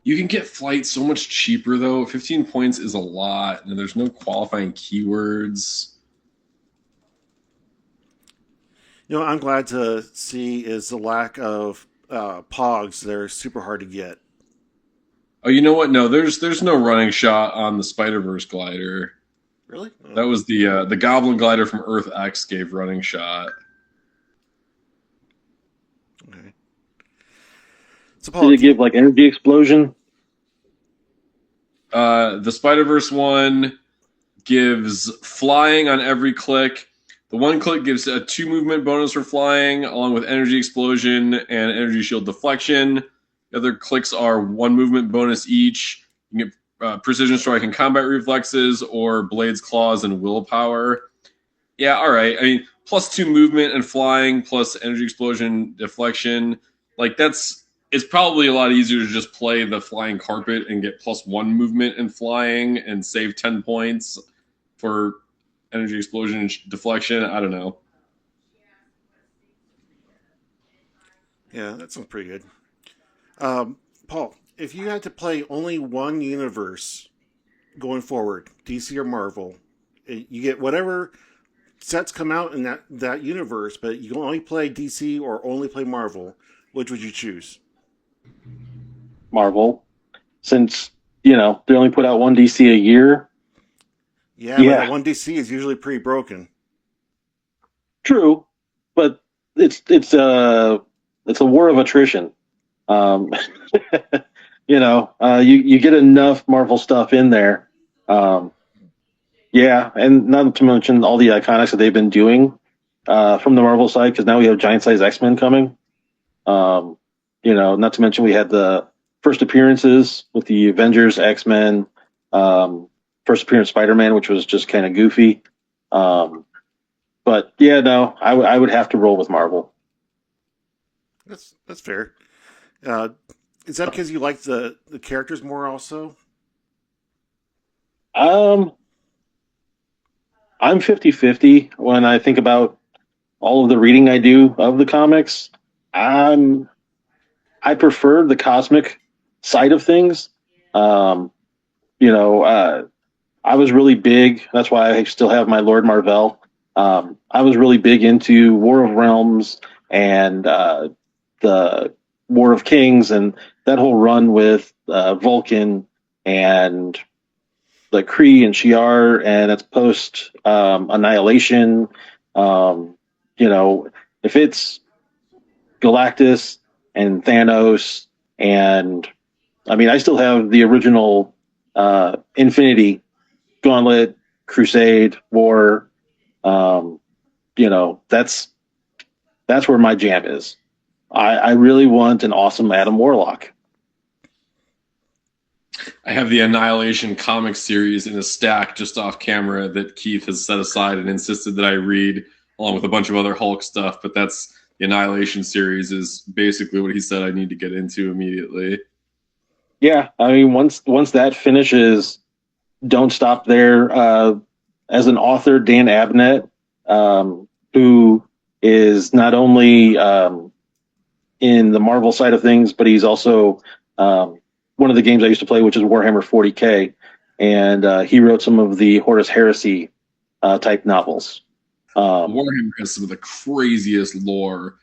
You can get flight so much cheaper, though. 15 points is a lot, and there's no qualifying keywords. You know, what I'm glad to see is the lack of pogs. They're super hard to get. Oh, you know what? No, there's no running shot on the Spider-Verse glider. Really? Oh. That was the Goblin glider from Earth X gave running shot. Okay. So, Paul, Did it give like energy explosion? The Spider-Verse one gives flying on every click. The one click gives a 2 movement bonus for flying, along with energy explosion and energy shield deflection. The other clicks are 1 movement bonus each. You can get precision strike and combat reflexes, or blades, claws, and willpower. Yeah, all right. I mean, plus 2 movement and flying, plus energy explosion, deflection. Like it's probably a lot easier to just play the flying carpet and get plus 1 movement and flying and save 10 points for energy explosion and deflection. I don't know. Yeah, that sounds pretty good. Paul, if you had to play only one universe going forward, DC or Marvel, you get whatever sets come out in that universe, but you can only play DC or only play Marvel. Which would you choose? Marvel, since they only put out one DC a year. Yeah, but that one DC is usually pretty broken. True, but it's a war of attrition. You get enough Marvel stuff in there. Yeah, and not to mention all the iconics that they've been doing from the Marvel side, because now we have giant size X-Men coming. Not to mention we had the first appearances with the Avengers, X-Men, first appearance Spider-Man, which was just kind of goofy. But yeah, no, I would have to roll with Marvel. That's fair. Is that because you like the characters more also? I'm 50-50 when I think about all of the reading I do of the comics. I prefer the cosmic side of things. I was really big. That's why I still have my Lord Marvel. I was really big into War of Realms and the War of Kings and that whole run with Vulcan and the Kree and Shi'ar, and it's post Annihilation. If it's Galactus and Thanos, and I still have the original Infinity Gauntlet, Crusade, War. That's where my jam is. I really want an awesome Adam Warlock. I have the Annihilation comic series in a stack just off camera that Keith has set aside and insisted that I read, along with a bunch of other Hulk stuff. But that's the Annihilation series is basically what he said I need to get into immediately. Yeah, once that finishes, don't stop there. As an author, Dan Abnett, who is not only in the Marvel side of things, but he's also one of the games I used to play, which is Warhammer 40K, and he wrote some of the Horus Heresy type novels. Warhammer has some of the craziest lore.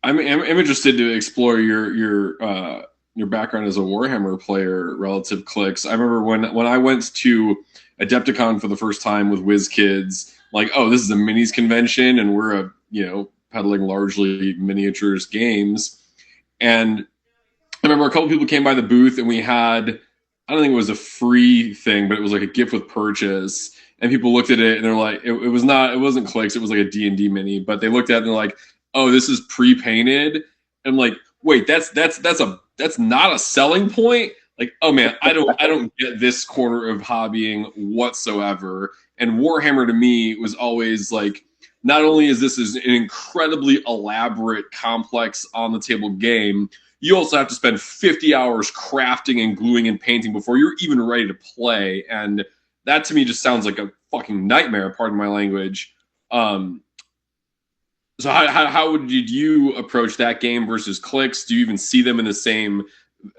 I'm interested to explore your background as a Warhammer player relative Clix. I remember when I went to Adepticon for the first time with Wizkids, like, oh, this is a minis convention, and we're peddling largely miniatures games. And I remember a couple people came by the booth, and we had, I don't think it was a free thing, but it was like a gift with purchase. And people looked at it, and they're like, it wasn't Clix, it was like a D&D mini, but they looked at it and they're like, oh, this is pre-painted. And I'm like, wait, that's not a selling point. Like, oh man, I don't get this corner of hobbying whatsoever. And Warhammer to me was always like, not only is this an incredibly elaborate, complex on the table game, you also have to spend 50 hours crafting and gluing and painting before you're even ready to play. And that to me just sounds like a fucking nightmare, pardon my language. So how did you approach that game versus Clix? Do you even see them in the same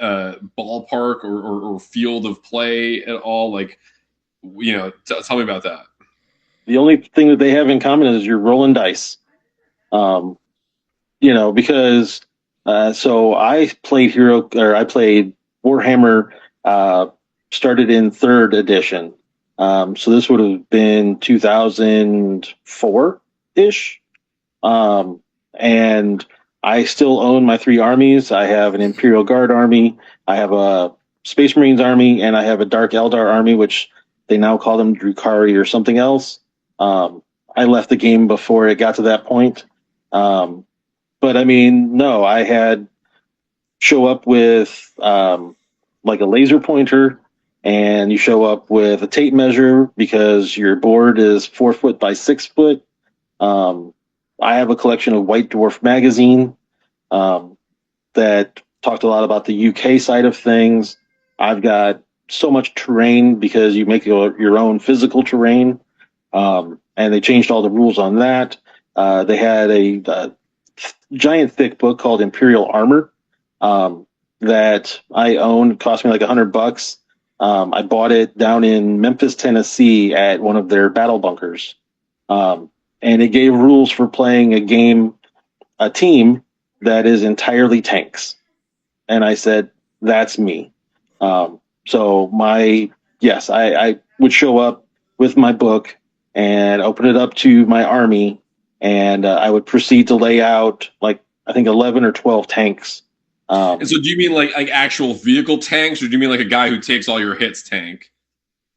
ballpark or field of play at all? Like, tell me about that. The only thing that they have in common is you're rolling dice. Because so I played Warhammer, started in 3rd edition. So this would have been 2004-ish. And I still own my 3 armies. I have an Imperial Guard army, I have a Space Marines army, and I have a Dark Eldar army, which they now call them Drukhari or something else. I left the game before it got to that point. But no, I had show up with like a laser pointer, and you show up with a tape measure because your board is 4 foot by 6 foot. I have a collection of White Dwarf magazine that talked a lot about the UK side of things. I've got so much terrain because you make your own physical terrain, and they changed all the rules on that. They had a giant thick book called Imperial Armor, that I own. It cost me like $100. I bought it down in Memphis, Tennessee, at one of their battle bunkers, and it gave rules for playing a team that is entirely tanks. And I said, "That's me." So I would show up with my book and open it up to my army, and I would proceed to lay out like I think 11 or 12 tanks. And so, do you mean like actual vehicle tanks, or do you mean like a guy who takes all your hits tank?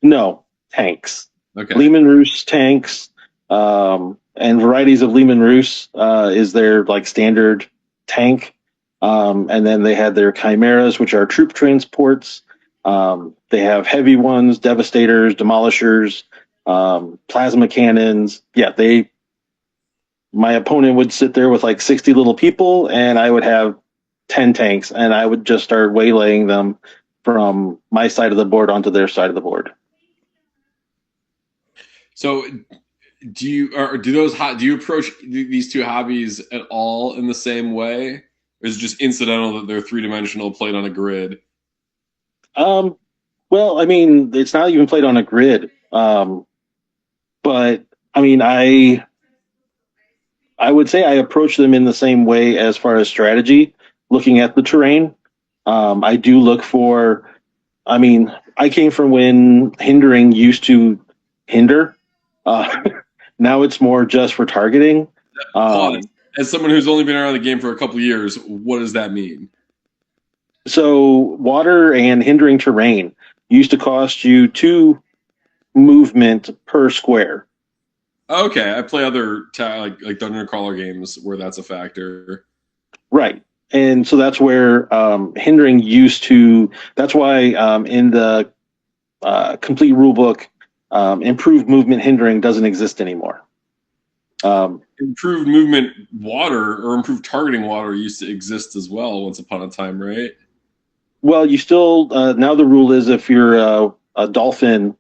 No, tanks. Okay. Lehman Roos tanks, and varieties of Lehman Roos is their like standard tank. And then they had their chimeras, which are troop transports. They have heavy ones, devastators, demolishers, plasma cannons. Yeah, my opponent would sit there with like 60 little people, and I would have 10 tanks, and I would just start waylaying them from my side of the board onto their side of the board. So, do you approach these two hobbies at all in the same way, or is it just incidental that they're 3-dimensional, played on a grid? Well, I mean, it's not even played on a grid. But I mean, I would say I approach them in the same way as far as strategy, looking at the terrain. I do look for. I mean, I came from when hindering used to hinder. Now it's more just for targeting. As someone who's only been around the game for a couple of years, what does that mean? So water and hindering terrain used to cost you 2 movement per square. Okay, I play other like Dungeon Crawler games where that's a factor. Right. And so that's where hindering used to. That's why in the complete rulebook, improved movement hindering doesn't exist anymore. Improved movement water or improved targeting water used to exist as well once upon a time, right? Well, you still now the rule is if you're a dolphin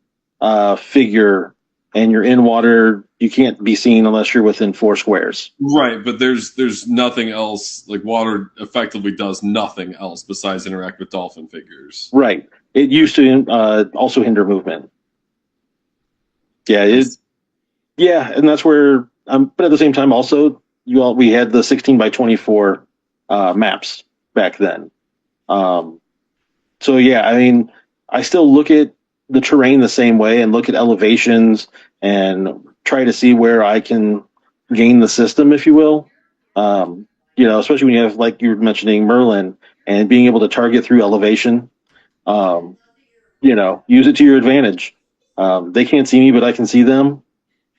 figure and you're in water, you can't be seen unless you're within 4 squares. Right, but there's nothing else. Like water effectively does nothing else besides interact with dolphin figures. Right. It used to also hinder movement. Yeah, and that's where. But at the same time, also we had the 16 by 24 maps back then. So yeah, I mean, I still look at the terrain the same way and look at elevations and try to see where I can gain the system, if you will. Especially when you have, like you were mentioning, Merlin and being able to target through elevation. Use it to your advantage. They can't see me, but I can see them.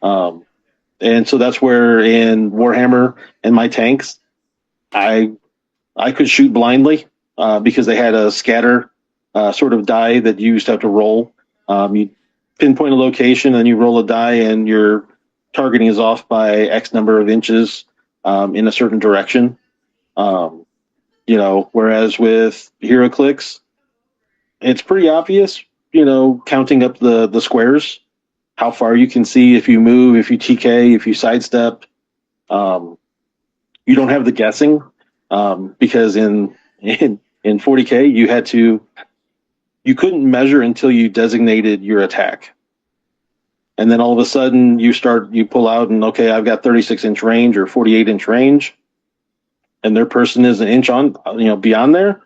And so that's where in Warhammer and my tanks, I could shoot blindly because they had a scatter sort of die that you used to have to roll. You pinpoint a location and you roll a die, and your targeting is off by X number of inches in a certain direction. Whereas with Heroclix, it's pretty obvious, counting up the squares, how far you can see if you move, if you TK, if you sidestep. You don't have the guessing because in 40K you couldn't measure until you designated your attack, and then all of a sudden you pull out and okay, I've got 36-inch range or 48-inch range, and their person is an inch on beyond there.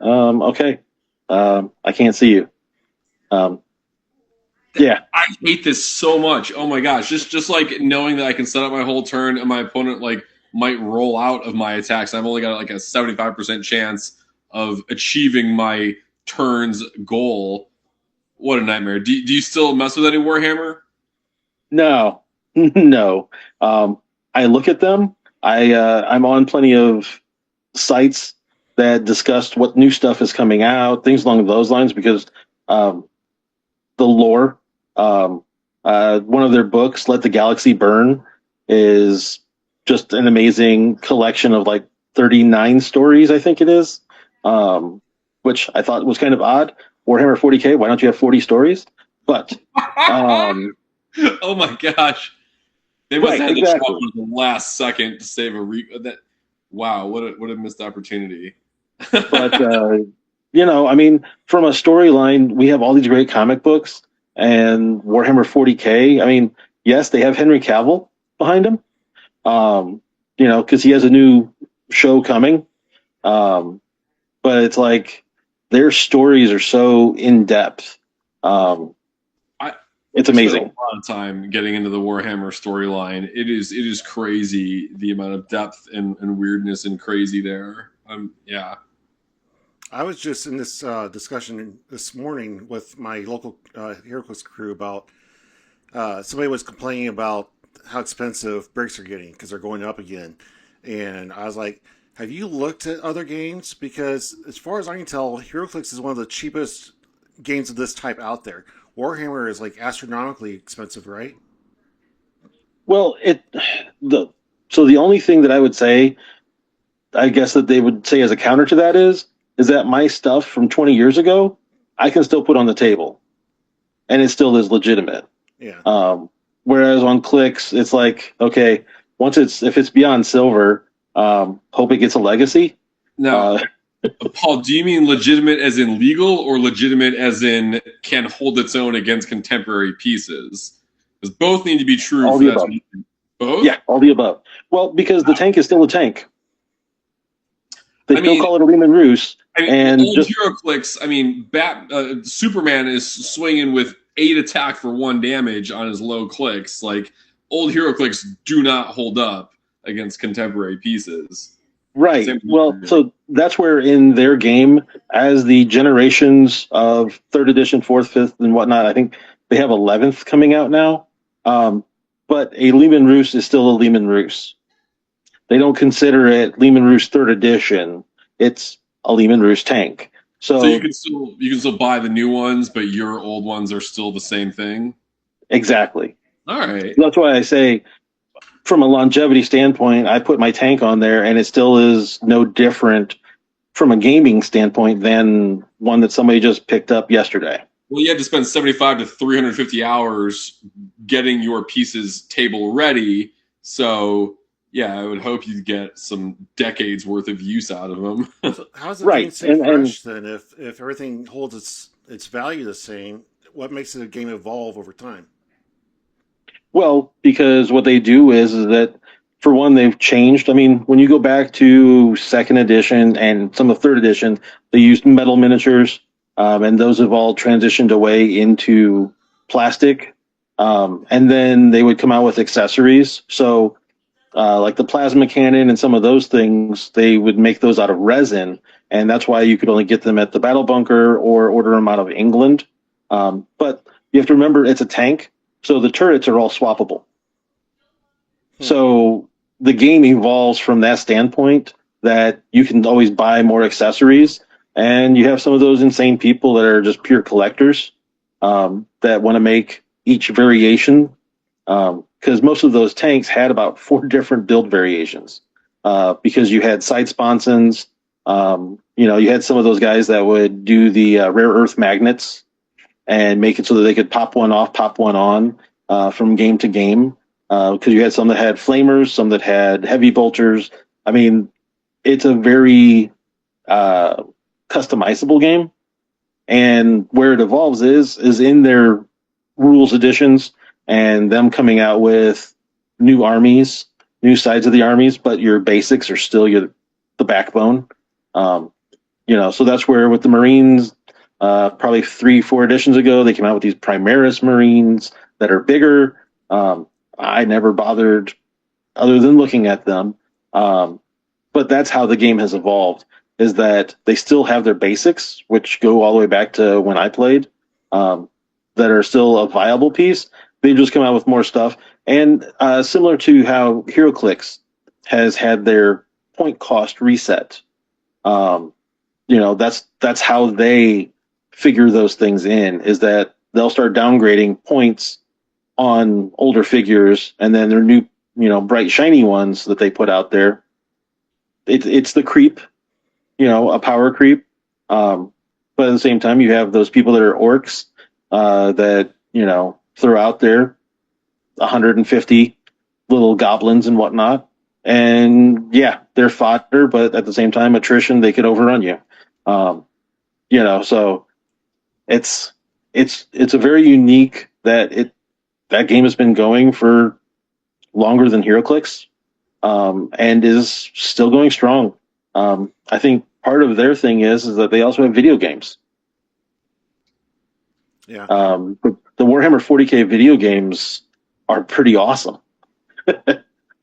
Okay, I can't see you. Yeah, I hate this so much. Oh my gosh, just like knowing that I can set up my whole turn and my opponent might roll out of my attacks. I've only got like a 75% chance of achieving my turn's goal. What a nightmare. Do you still mess with any Warhammer? No. I look at them. I'm on plenty of sites that discuss what new stuff is coming out, things along those lines, because the lore. One of their books, Let the Galaxy Burn, is just an amazing collection of like 39 stories, I think it is, which I thought was kind of odd. Warhammer 40K, why don't you have 40 stories? But oh my gosh, they must have had exactly. to the last second to save that. Wow, what a missed opportunity. But I mean, from a storyline, we have all these great comic books and Warhammer 40K. I mean, yes, they have Henry Cavill behind him. Because he has a new show coming. But it's like their stories are so in depth. It's amazing. Spent a lot of time getting into the Warhammer storyline. It is crazy the amount of depth and weirdness and crazy there. Yeah. I was just in this discussion this morning with my local Heroclix crew about somebody was complaining about how expensive bricks are getting because they're going up again. And I was like, have you looked at other games? Because as far as I can tell, Heroclix is one of the cheapest games of this type out there. Warhammer is like astronomically expensive, right? Well, so the only thing that I would say, I guess that they would say as a counter to that is that my stuff from 20 years ago, I can still put on the table, and it still is legitimate. Yeah. Whereas on Clix, it's like, okay, if it's beyond silver, hope it gets a legacy. Now, Paul, do you mean legitimate as in legal, or legitimate as in can hold its own against contemporary pieces? Because both need to be true. All the above. Both? Yeah, all the above. Well, because the tank is still a tank. They still call it a Lehman Roos. And old Heroclix, Superman is swinging with 8 attack for 1 damage on his low clicks. Like, old Heroclix do not hold up against contemporary pieces. Right. Well, so that's where in their game, as the generations of 3rd edition, 4th, 5th, and whatnot, I think they have 11th coming out now. But a Lehman Roos is still a Lehman Roos. They don't consider it Lehman Roos 3rd edition. It's a Lehman Roos tank. So you can still buy the new ones, but your old ones are still the same thing? Exactly. All right. That's why I say, from a longevity standpoint, I put my tank on there, and it still is no different from a gaming standpoint than one that somebody just picked up yesterday. Well, you had to spend 75 to 350 hours getting your pieces table ready. So, yeah, I would hope you get some decades worth of use out of them. So how's it being so fresh then? If everything holds its value the same, what makes a game evolve over time? Well, because what they do is that, for one, they've changed. I mean, when you go back to 2nd edition and some of 3rd edition, they used metal miniatures, and those have all transitioned away into plastic. And then they would come out with accessories. So, like the plasma cannon and some of those things, they would make those out of resin, and that's why you could only get them at the Battle Bunker or order them out of England. But you have to remember, it's a tank. So the turrets are all swappable. So the game evolves from that standpoint, that you can always buy more accessories, and you have some of those insane people that are just pure collectors that want to make each variation. Because most of those tanks had about 4 different build variations. Because you had side sponsons, you had some of those guys that would do the rare earth magnets and make it so that they could pop one off, pop one on from game to game. Because you had some that had flamers, some that had heavy bolters. I mean, it's a very customizable game. And where it evolves is in their rules editions and them coming out with new armies, new sides of the armies, but your basics are still the backbone. So that's where with the Marines, probably 3-4 editions ago, they came out with these Primaris Marines that are bigger. I never bothered other than looking at them. But that's how the game has evolved, is that they still have their basics, which go all the way back to when I played, that are still a viable piece. They just come out with more stuff. And similar to how Heroclix has had their point cost reset, that's how they figure those things in, is that they'll start downgrading points on older figures, and then their new, bright shiny ones that they put out there. It's the creep, a power creep. But at the same time, you have those people that are orcs that throw out there 150 little goblins and whatnot, and yeah, they're fodder, but at the same time, attrition, they could overrun you. So it's a very unique that game has been going for longer than HeroClix, and is still going strong. I think part of their thing is that they also have video games. Yeah. The Warhammer 40K video games are pretty awesome.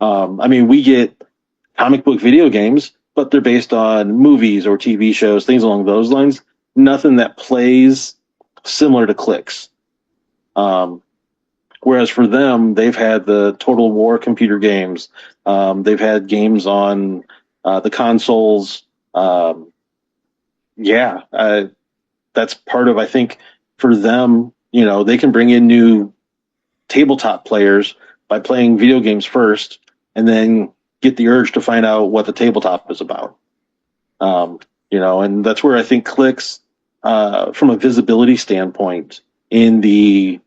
We get comic book video games, but they're based on movies or TV shows, things along those lines. Nothing that plays similar to Clix. Whereas for them, they've had the Total War computer games. They've had games on the consoles. That's part of, I think, for them, they can bring in new tabletop players by playing video games first and then get the urge to find out what the tabletop is about. And that's where I think Clix, from a visibility standpoint in the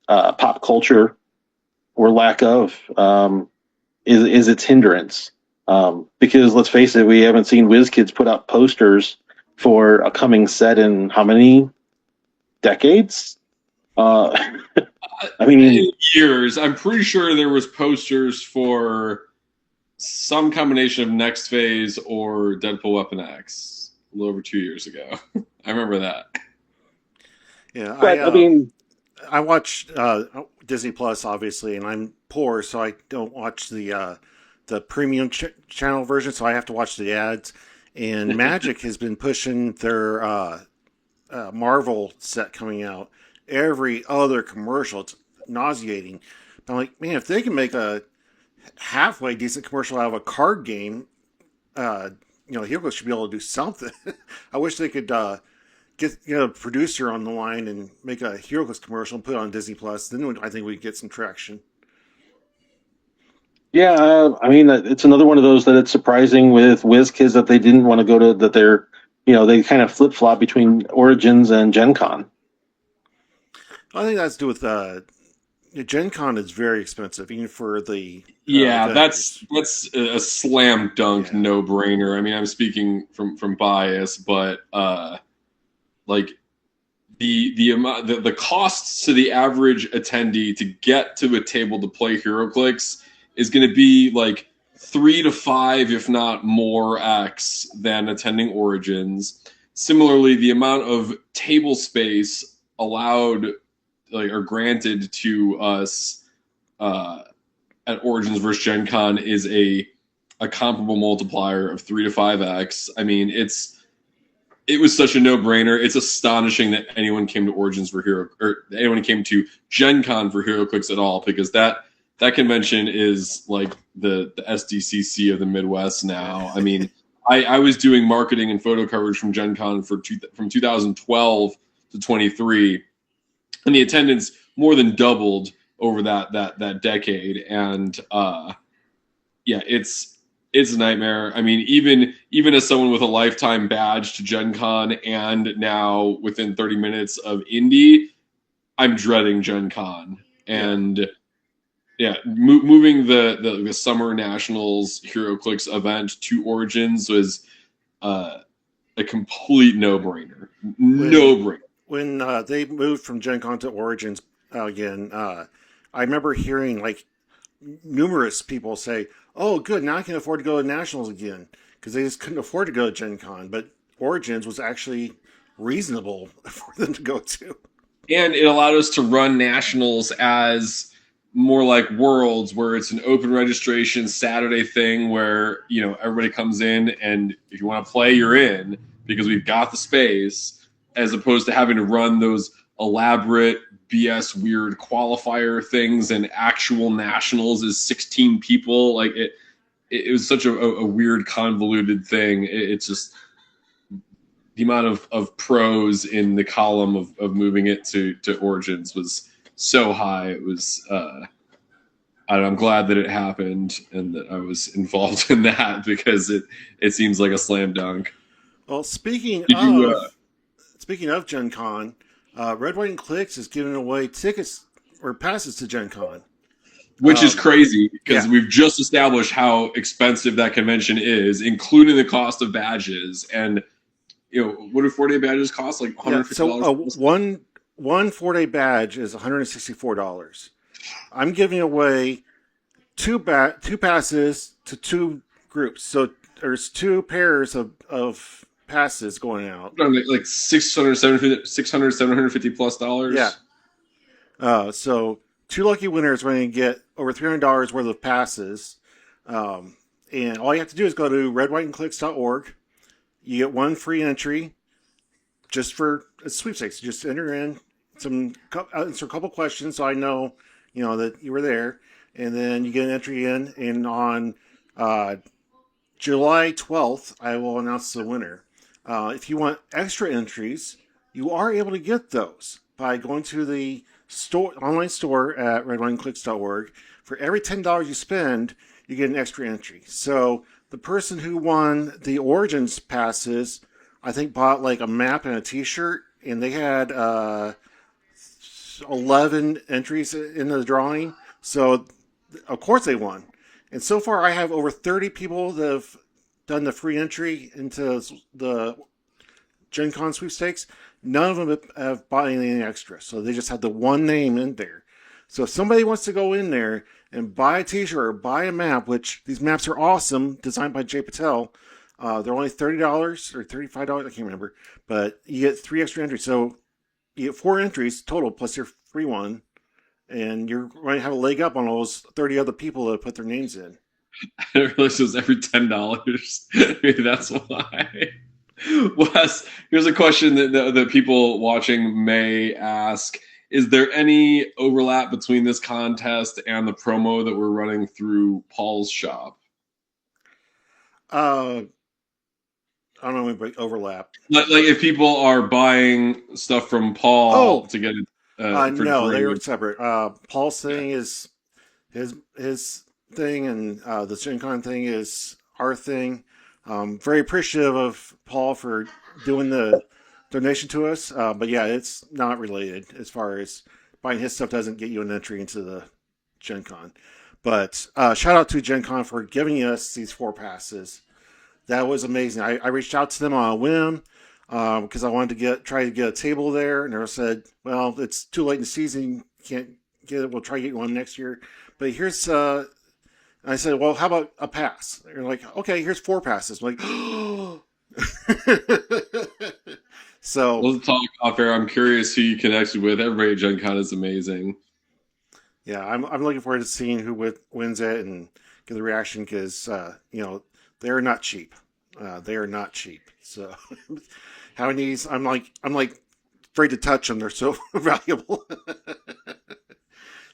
pop culture or lack of, is its hindrance. Because let's face it, we haven't seen Wizkids put out posters for a coming set in how many decades? Years. I'm pretty sure there was posters for some combination of Next Phase or Deadpool Weapon X a little over 2 years ago. I remember that. Yeah, but I watch Disney Plus, obviously, and I'm poor, so I don't watch the premium channel version, so I have to watch the ads. And Magic has been pushing their Marvel set coming out. Every other commercial, it's nauseating. But I'm like, man, if they can make a halfway decent commercial out of a card game, Heroclix should be able to do something. I wish they could get a producer on the line and make a Heroclix commercial and put it on Disney Plus. Then I think we'd get some traction. Yeah, it's another one of those that it's surprising with Wizkids that they didn't want to go to, that they're, they kind of flip flop between Origins and Gen Con. I think that's to do with Gen Con is very expensive, even for the that's a slam dunk no brainer. I'm speaking from bias, but the amount, the costs to the average attendee to get to a table to play HeroClix is going to be like 3 to 5, if not more, X than attending Origins. Similarly, the amount of table space allowed or granted to us at Origins versus Gen Con is a comparable multiplier of 3 to 5x. It was such a no-brainer. It's astonishing that anyone came to Origins for anyone came to Gen Con for HeroClix at all, because that convention is like the SDCC of the Midwest now. I was doing marketing and photo coverage from Gen Con from 2012 to 23. And the attendance more than doubled over that decade, and it's a nightmare. Even as someone with a lifetime badge to Gen Con and now within 30 minutes of Indy, I'm dreading Gen Con. And moving the Summer Nationals HeroClix event to Origins was a complete no-brainer. No-brainer. When they moved from Gen Con to Origins again, I remember hearing numerous people say, "Oh, good, now I can afford to go to Nationals again," because they just couldn't afford to go to Gen Con. But Origins was actually reasonable for them to go to. And it allowed us to run Nationals as more like Worlds, where it's an open registration Saturday thing where, everybody comes in, and if you want to play, you're in, because we've got the space, as opposed to having to run those elaborate BS weird qualifier things, and actual Nationals is 16 people. It was such a weird, convoluted thing. It's just the amount of pros in the column of moving it to Origins was so high. It was I'm glad that it happened and that I was involved in that, because it seems like a slam dunk. Well, speaking of Gen Con, Red, White, and Clix is giving away tickets or passes to Gen Con. Which is crazy because yeah. we've just established how expensive that convention is, including the cost of badges. And what do 4-day badges cost? Like $150. So one 4-day badge is $164. I'm giving away two passes to two groups. So there's two pairs of passes going out. Like $600, $750 plus dollars. Yeah. So two lucky winners are going to get over $300 worth of passes. And all you have to do is go to redwhiteandclicks.org. You get one free entry just for a sweepstakes. Just enter in answer a couple questions so I know, that you were there. And then you get an entry in. And on July 12th, I will announce the winner. If you want extra entries, you are able to get those by going to the online store at redwineclicks.org. For every $10 you spend, you get an extra entry. So the person who won the Origins passes, I think, bought like a map and a T-shirt, and they had 11 entries in the drawing. So of course they won. And so far, I have over 30 people that have done the free entry into the Gen Con sweepstakes. None of them have bought anything extra. So they just had the one name in there. So if somebody wants to go in there and buy a T-shirt or buy a map, which these maps are awesome, designed by Jay Patel, they're only $30 or $35, I can't remember. But you get 3 extra entries. So you get 4 entries total plus your free one. And you're going to have a leg up on those 30 other people that put their names in. I didn't realize it was every $10. Maybe that's why. Wes, here's a question that people watching may ask. Is there any overlap between this contest and the promo that we're running through Paul's shop? I don't know if overlap. Like if people are buying stuff from Paul to get it. No, they were separate. Paul's thing is his thing, and the Gen Con thing is our thing. Very appreciative of Paul for doing the donation to us. But yeah, it's not related as far as buying his stuff doesn't get you an entry into the Gen Con. But shout out to Gen Con for giving us these 4 passes. That was amazing. I reached out to them on a whim. Because I wanted to try to get a table there, and they said, "Well, it's too late in the season. You can't get it. We'll try to get one next year." But here's, I said, "Well, how about a pass?" They're like, "Okay, here's 4 passes." I'm like, "Oh." So we'll talk off air. I'm curious who you connected with. Everybody at Gen Con is amazing. Yeah, I'm looking forward to seeing who wins it and get the reaction because they're not cheap. They are not cheap. So. Having these, I'm like afraid to touch them. They're so valuable.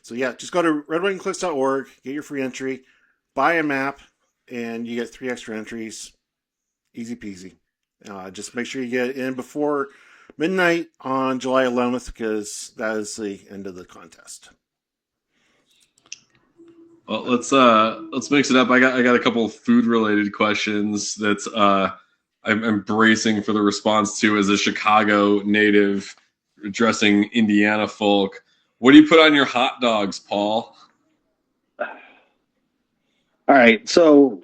So yeah, just go to redwineclicks.org, get your free entry, buy a map, and you get 3 extra entries. Easy peasy. Just make sure you get in before midnight on July 11th because that is the end of the contest. Well, let's mix it up. I got a couple food related questions that's I'm bracing for the response to as a Chicago native addressing Indiana folk. What do you put on your hot dogs, Paul? All right, so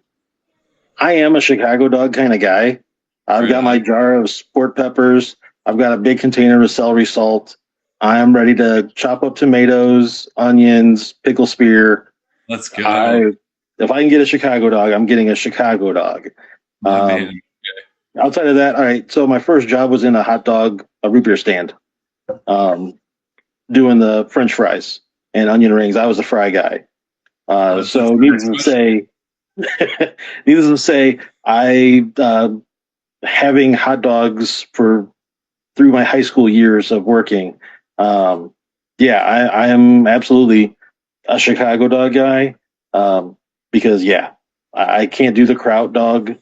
I am a Chicago dog kind of guy. I've got my jar of sport peppers. I've got a big container of celery salt. I'm ready to chop up tomatoes, onions, pickle spear. Let's go. If I can get a Chicago dog, I'm getting a Chicago dog. Outside of that, all right, so my first job was in a root beer stand, doing the French fries and onion rings. I was the fry guy. So needless to say, I having hot dogs through my high school years of working. I am absolutely a Chicago dog guy because I can't do the kraut dog.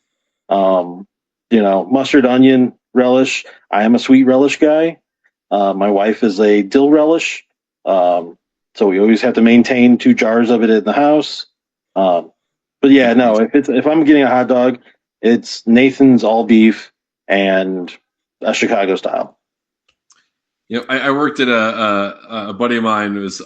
Mustard, onion, relish. I am a sweet relish guy. My wife is a dill relish. So we always have to maintain 2 jars of it in the house. If I'm getting a hot dog, it's Nathan's all beef and a Chicago style. I worked at a buddy of mine was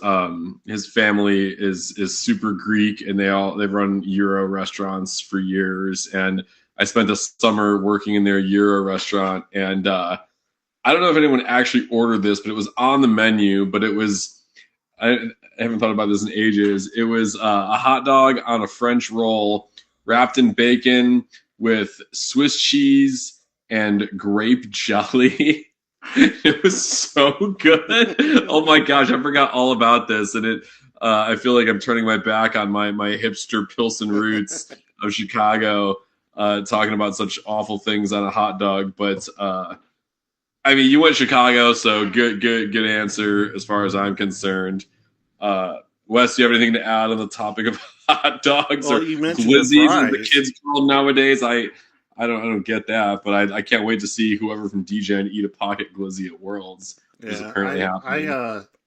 his family is super Greek, and they've run Euro restaurants for years, and I spent a summer working in their Euro restaurant, and I don't know if anyone actually ordered this, but it was on the menu, but it was I haven't thought about this in ages. It was a hot dog on a French roll wrapped in bacon with Swiss cheese and grape jelly. It was so good. Oh my gosh, I forgot all about this, and I feel like I'm turning my back on my hipster Pilsen roots of Chicago, talking about such awful things on a hot dog. But I mean, you went Chicago, so good answer as far as I'm concerned. Wes, do you have anything to add on the topic of hot dogs or glizzies, as the kids call them nowadays? I don't get that, but I can't wait to see whoever from DGen eat a pocket glizzy at Worlds.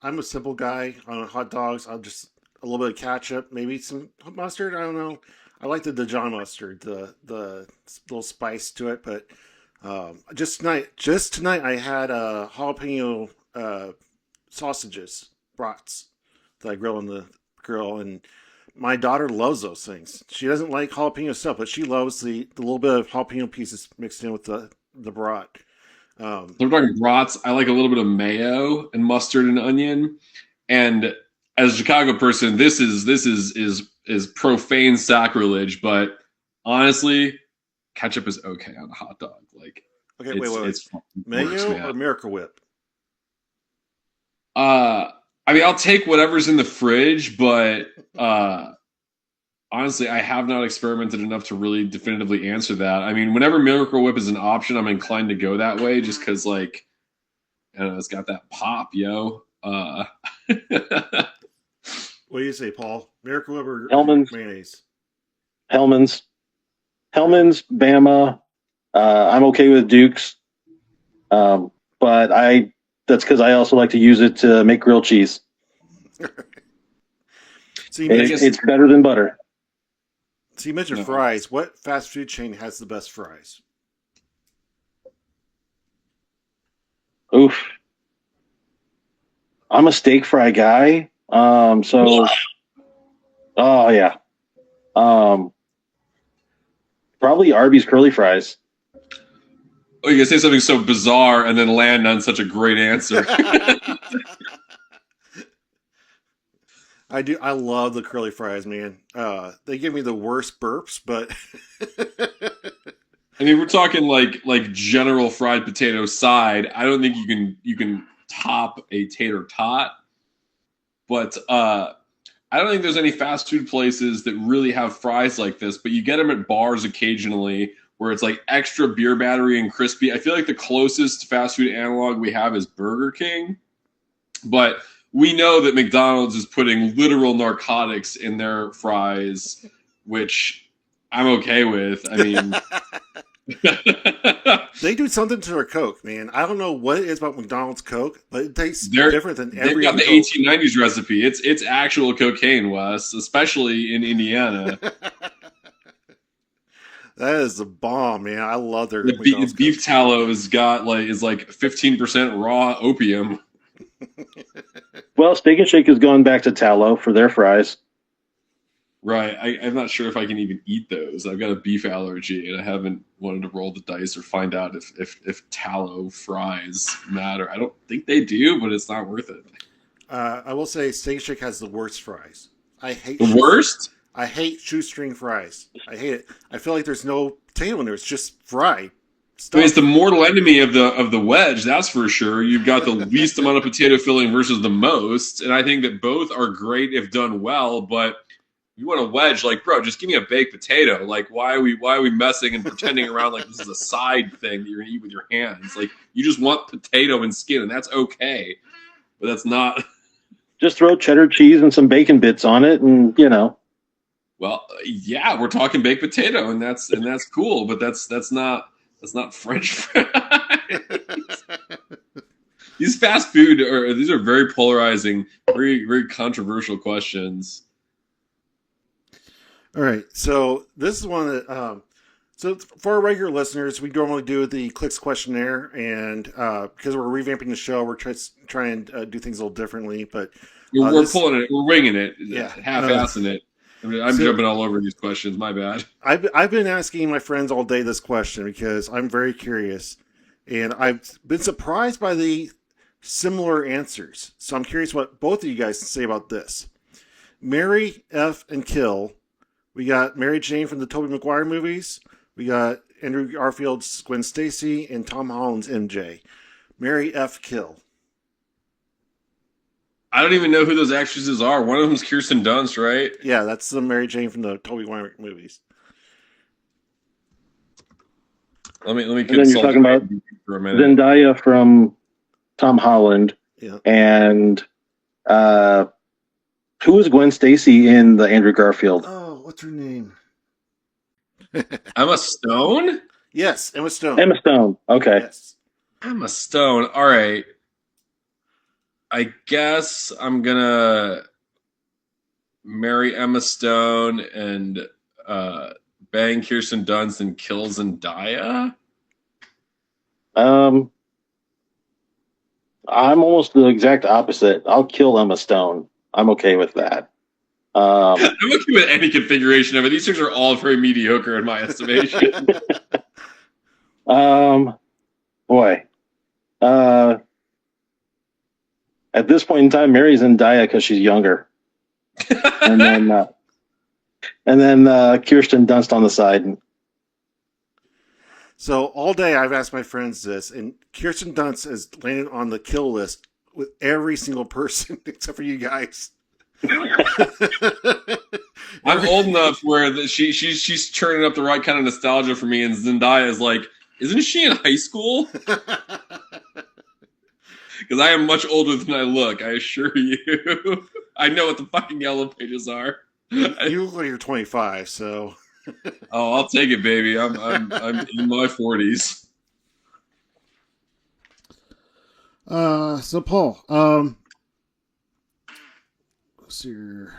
I'm a simple guy on hot dogs. I'll just a little bit of ketchup, maybe some mustard. I don't know. I like the Dijon mustard, the little spice to it. But just tonight, I had jalapeno sausages, brats that I grill in the grill, and my daughter loves those things. She doesn't like jalapeno stuff, but she loves the little bit of jalapeno pieces mixed in with the brat. So we're talking brats. I like a little bit of mayo and mustard and onion. And as a Chicago person, this is profane sacrilege. But honestly, ketchup is okay on a hot dog. Like, okay, wait. It's mayo works, or Miracle Whip? I mean, I'll take whatever's in the fridge, but honestly, I have not experimented enough to really definitively answer that. I mean, whenever Miracle Whip is an option, I'm inclined to go that way just because, like, I don't know, it's got that pop, yo. What do you say, Paul? Miracle Whip or Hellman's mayonnaise? Hellman's, Bama. I'm okay with Duke's, but that's because I also like to use it to make grilled cheese. So it's better than butter. So you mentioned fries. What fast food chain has the best fries? Oof. I'm a steak fry guy. Oh yeah. Probably Arby's curly fries. Oh, you can say something so bizarre and then land on such a great answer. I do. I love the curly fries, man. They give me the worst burps, but I mean, we're talking like general fried potato side. I don't think you can top a tater tot, but I don't think there's any fast food places that really have fries like this. But you get them at bars occasionally, where it's like extra beer battery and crispy. I feel like the closest fast food analog we have is Burger King, but we know that McDonald's is putting literal narcotics in their fries, which I'm okay with. I mean, they do something to their Coke, man. I don't know what it is about McDonald's Coke, but it tastes different than every. They've got the 1890s recipe. It's actual cocaine, Wes, especially in Indiana. That is the bomb, man. I love their beef tallow is like 15% raw opium. Well, Steak and Shake has gone back to tallow for their fries. Right. I'm not sure if I can even eat those. I've got a beef allergy, and I haven't wanted to roll the dice or find out if tallow fries matter. I don't think they do, but it's not worth it. I will say Steak and Shake has the worst fries. I hate the worst. I hate shoestring fries. I hate it. I feel like there's no potato in there. It's just fried stuff. I mean, it's the mortal enemy of the wedge, that's for sure. You've got the least amount of potato filling versus the most, and I think that both are great if done well. But you want a wedge, like, bro, just give me a baked potato. Like, why are we messing and pretending around like this is a side thing that you're gonna eat with your hands? Like, you just want potato and skin, and that's okay. But that's not. Just throw cheddar cheese and some bacon bits on it, and you know. Well, yeah, we're talking baked potato, and that's cool, but that's not French fries. These fast food these are very polarizing, very very controversial questions. All right, so this is one that So for our regular listeners, we normally do the Clix questionnaire, and because we're revamping the show, we're trying to do things a little differently. But We're pulling it. We're winging it. Yeah. Half-assing it. I mean, I'm jumping all over these questions. My bad. I've been asking my friends all day this question because I'm very curious, and I've been surprised by the similar answers. So I'm curious what both of you guys say about this. Marry, F, and kill. We got Mary Jane from the Tobey Maguire movies. We got Andrew Garfield's Gwen Stacy and Tom Holland's MJ. Marry, F, kill. I don't even know who those actresses are. One of them's Kirsten Dunst, right? Yeah, that's the Mary Jane from the Tobey Maguire movies. Let me And then you're talking about for a minute. Zendaya from Tom Holland. Yeah. And who was Gwen Stacy in the Andrew Garfield? Oh, what's her name? Emma Stone? Yes, Emma Stone. Emma Stone. Okay. Yes. Emma Stone. All right. I guess I'm going to marry Emma Stone and bang Kirsten Dunst and kill Zendaya. I'm almost the exact opposite. I'll kill Emma Stone. I'm okay with that. I'm okay with any configuration of it. These things are all very mediocre in my estimation. Boy. At this point in time, marry Zendaya because she's younger. and then Kirsten Dunst on the side. So all day I've asked my friends this, and Kirsten Dunst has landed on the kill list with every single person except for you guys. I'm old enough where she's churning up the right kind of nostalgia for me, and Zendaya is like, isn't she in high school? Because I am much older than I look, I assure you. I know what the fucking yellow pages are. You look like you're 25, so. Oh, I'll take it, baby. I'm in my 40s. So Paul, let's see here.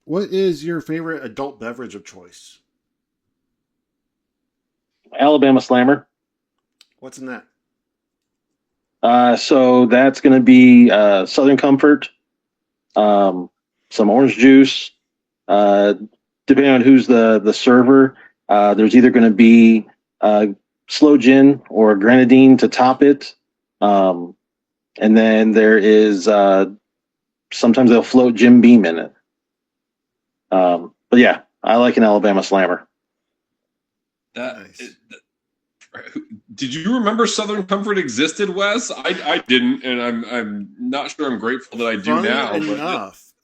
What is your favorite adult beverage of choice? Alabama Slammer. What's in that? So that's going to be Southern Comfort, some orange juice. Depending on who's the server, there's either going to be sloe gin or grenadine to top it. And then there is sometimes they'll float Jim Beam in it. But yeah, I like an Alabama Slammer. Nice. Did you remember Southern Comfort existed, Wes? I didn't, and I'm not sure I'm grateful that I do Funny now. enough.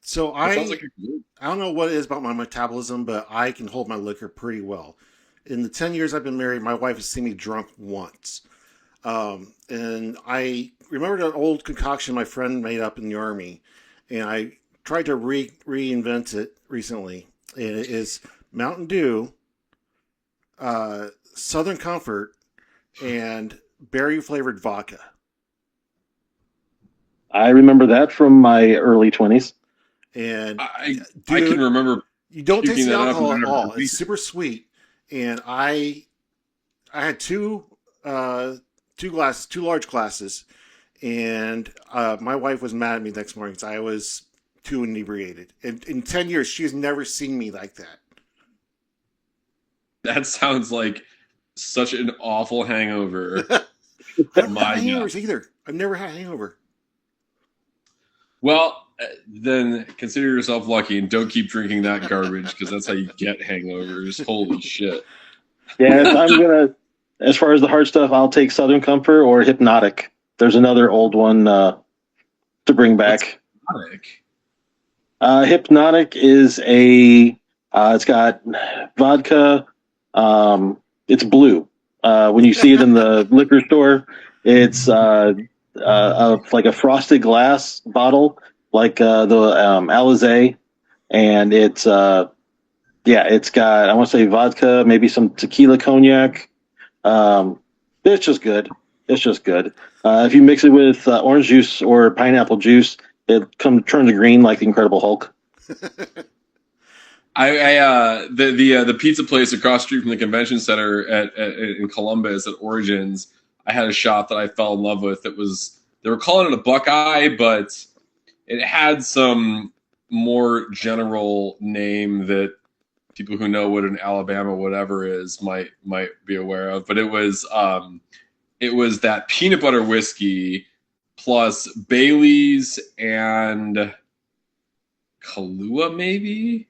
So I sounds like a I don't know what it is about my metabolism, but I can hold my liquor pretty well. In the 10 years I've been married, my wife has seen me drunk once. And I remembered an old concoction my friend made up in the Army, and I tried to reinvent it recently. And it is Mountain Dew, Southern Comfort, and berry-flavored vodka. I remember that from my early 20s. And I dude, can remember. you don't taste picking the that up alcohol and at never all. drinking It's super sweet. And I had two large glasses, and my wife was mad at me the next morning because I was too inebriated. And in 10 years, she has never seen me like that. That sounds like such an awful hangover. I don't My have God. hangovers either. I've never had a hangover. Well, then consider yourself lucky and don't keep drinking that garbage because that's how you get hangovers. Holy shit. Yeah, as far as the hard stuff, I'll take Southern Comfort or Hypnotic. There's another old one to bring back. Hypnotic is it's got vodka. It's blue. When you see it in the liquor store, it's like a frosted glass bottle, like the Alizé, and it's got, I want to say, vodka, maybe some tequila, cognac. It's just good. If you mix it with orange juice or pineapple juice, it turns green like the Incredible Hulk. The pizza place across the street from the convention center in Columbus at Origins, I had a shop that I fell in love with. They were calling it a Buckeye, but it had some more general name that people who know what an Alabama whatever is might be aware of. But it was that peanut butter whiskey plus Bailey's and Kahlua, maybe.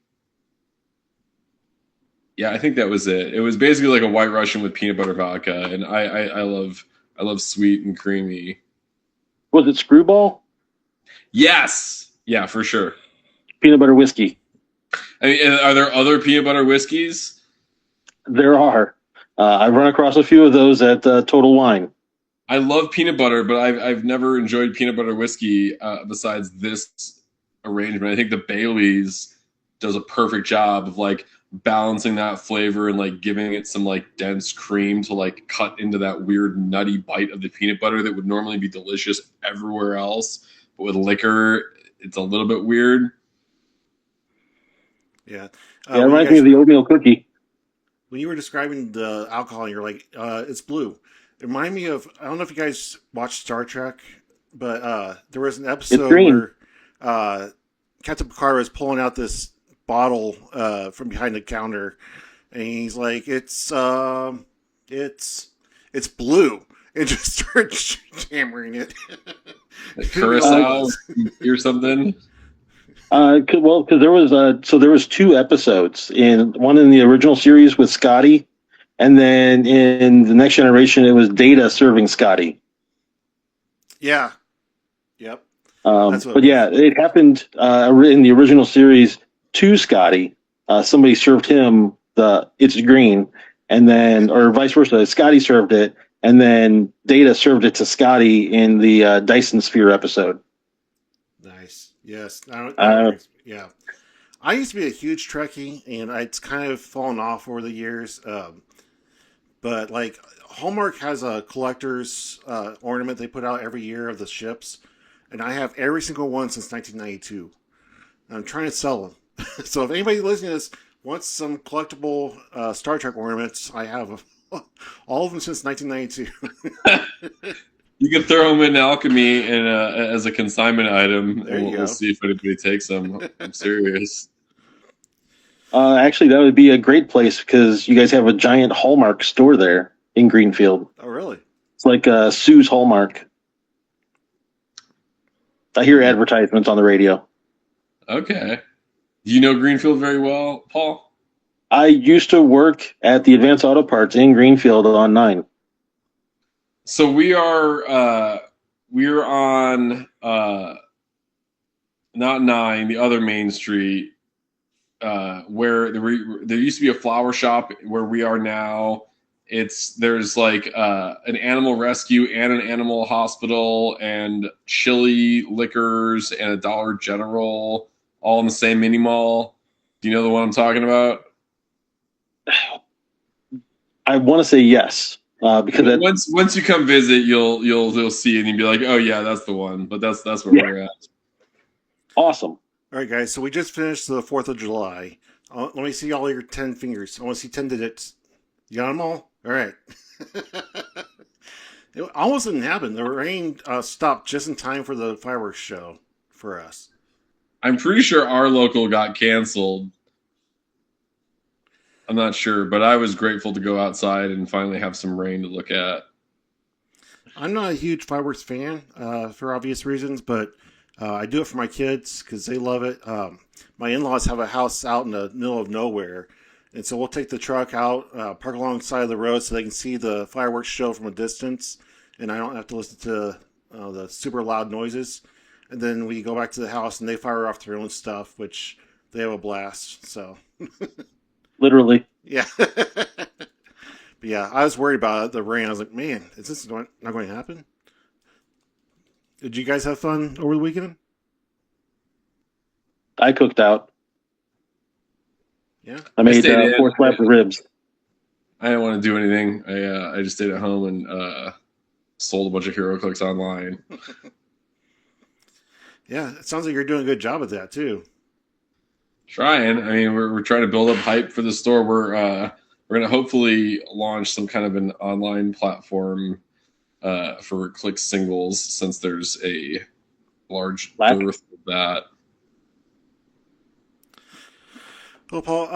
Yeah, I think that was it. It was basically like a White Russian with peanut butter vodka, and I love sweet and creamy. Was it Screwball? Yes, yeah, for sure. Peanut butter whiskey. I mean, are there other peanut butter whiskeys? There are. I've run across a few of those at Total Wine. I love peanut butter, but I've never enjoyed peanut butter whiskey besides this arrangement. I think the Bailey's does a perfect job of like balancing that flavor and like giving it some like dense cream to like cut into that weird nutty bite of the peanut butter that would normally be delicious everywhere else, but with liquor it's a little bit weird. Yeah. Yeah, it reminds me of the oatmeal cookie. When you were describing the alcohol, you're like, it's blue. It reminded me of, I don't know if you guys watched Star Trek, but there was an episode where Captain Picard was pulling out this bottle from behind the counter, and he's like, it's blue. And just started hammering it. Like Curacao or something. Because there was two episodes, one in the original series with Scotty, and then in the Next Generation it was Data serving Scotty. Yeah. Yep. But yeah, it happened in the original series to Scotty. Somebody served him it's green, and then, or vice versa, Scotty served it, and then Data served it to Scotty in the Dyson Sphere episode. Nice. Yes. Yeah. I used to be a huge Trekkie, and it's kind of fallen off over the years. But like Hallmark has a collector's ornament they put out every year of the ships, and I have every single one since 1992. I'm trying to sell them. So if anybody listening to this wants some collectible Star Trek ornaments, I have all of them since 1992. You can throw them in alchemy as a consignment item, and we'll see if anybody takes them. I'm serious. Actually, that would be a great place because you guys have a giant Hallmark store there in Greenfield. Oh, really? It's like Sue's Hallmark. I hear advertisements on the radio. Okay. Do you know Greenfield very well, Paul? I used to work at the Advanced Auto Parts in Greenfield on 9. So we're on not 9, the other main street, where there used to be a flower shop where we are now. There's like an animal rescue and an animal hospital and Chili Liquors and a Dollar General all in the same mini mall. Do you know the one I'm talking about? I want to say yes. Because once you come visit, you'll see it and you'll be like, oh yeah, that's the one. But that's where we're at. Awesome. All right, guys. So we just finished the 4th of July. Let me see all your 10 fingers. I want to see 10 digits. You got them all? All right. It almost didn't happen. The rain stopped just in time for the fireworks show for us. I'm pretty sure our local got canceled. I'm not sure, but I was grateful to go outside and finally have some rain to look at. I'm not a huge fireworks fan for obvious reasons, but I do it for my kids because they love it. My in-laws have a house out in the middle of nowhere, and so we'll take the truck out, park alongside of the road so they can see the fireworks show from a distance, and I don't have to listen to the super loud noises. And then we go back to the house and they fire off their own stuff, which they have a blast. So, literally, yeah. But yeah, I was worried about the rain. I was like, man, is this not going to happen? Did you guys have fun over the weekend? I cooked out. Yeah, I made 4 slabs of ribs. I didn't want to do anything. I just stayed at home and sold a bunch of Heroclix online. Yeah, it sounds like you're doing a good job at that too. Trying. I mean, we're trying to build up hype for the store. We're gonna hopefully launch some kind of an online platform for Clix singles, since there's a large dearth of that. Well, Paul,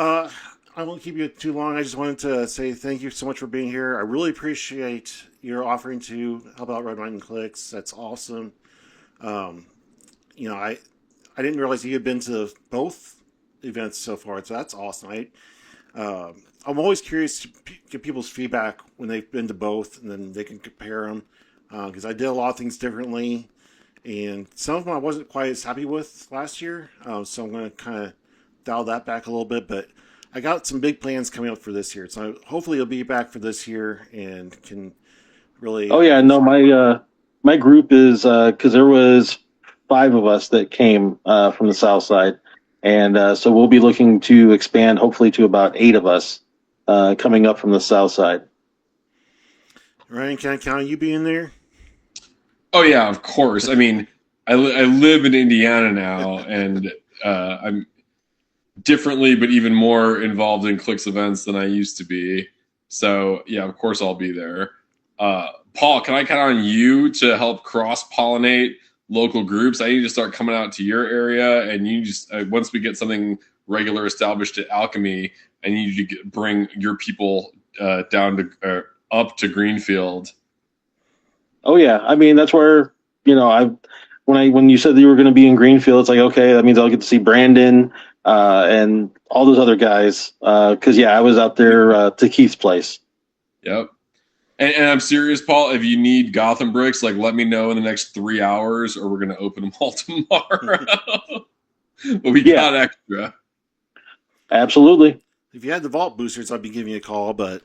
I won't keep you too long. I just wanted to say thank you so much for being here. I really appreciate your offering to help out Red, White, and Clix. That's awesome. I didn't realize you had been to both events so far, so that's awesome. I'm always curious to get people's feedback when they've been to both, and then they can compare them. Because I did a lot of things differently, and some of them I wasn't quite as happy with last year. So I'm going to kind of dial that back a little bit. But I got some big plans coming up for this year, so hopefully you'll be back for this year and can really. Oh yeah, no, my group is because there was 5 of us that came from the south side, and so we'll be looking to expand hopefully to about 8 of us coming up from the south side. Ryan, can I count on you being there? Oh yeah, of course. I mean, I live in Indiana now, and I'm differently, but even more involved in Clix events than I used to be. So yeah, of course I'll be there. Paul, can I count on you to help cross-pollinate local groups? I need to start coming out to your area, and you just once we get something regular established at Alchemy, I need you to bring your people down to up to Greenfield. Oh yeah, I mean that's where when you said that you were going to be in Greenfield, it's like okay, that means I'll get to see Brandon and all those other guys. Because I was out there to Keith's place. Yep. And I'm serious, Paul. If you need Gotham bricks, let me know in the next 3 hours, or we're going to open them all tomorrow. But we got extra. Absolutely. If you had the vault boosters, I'd be giving you a call, but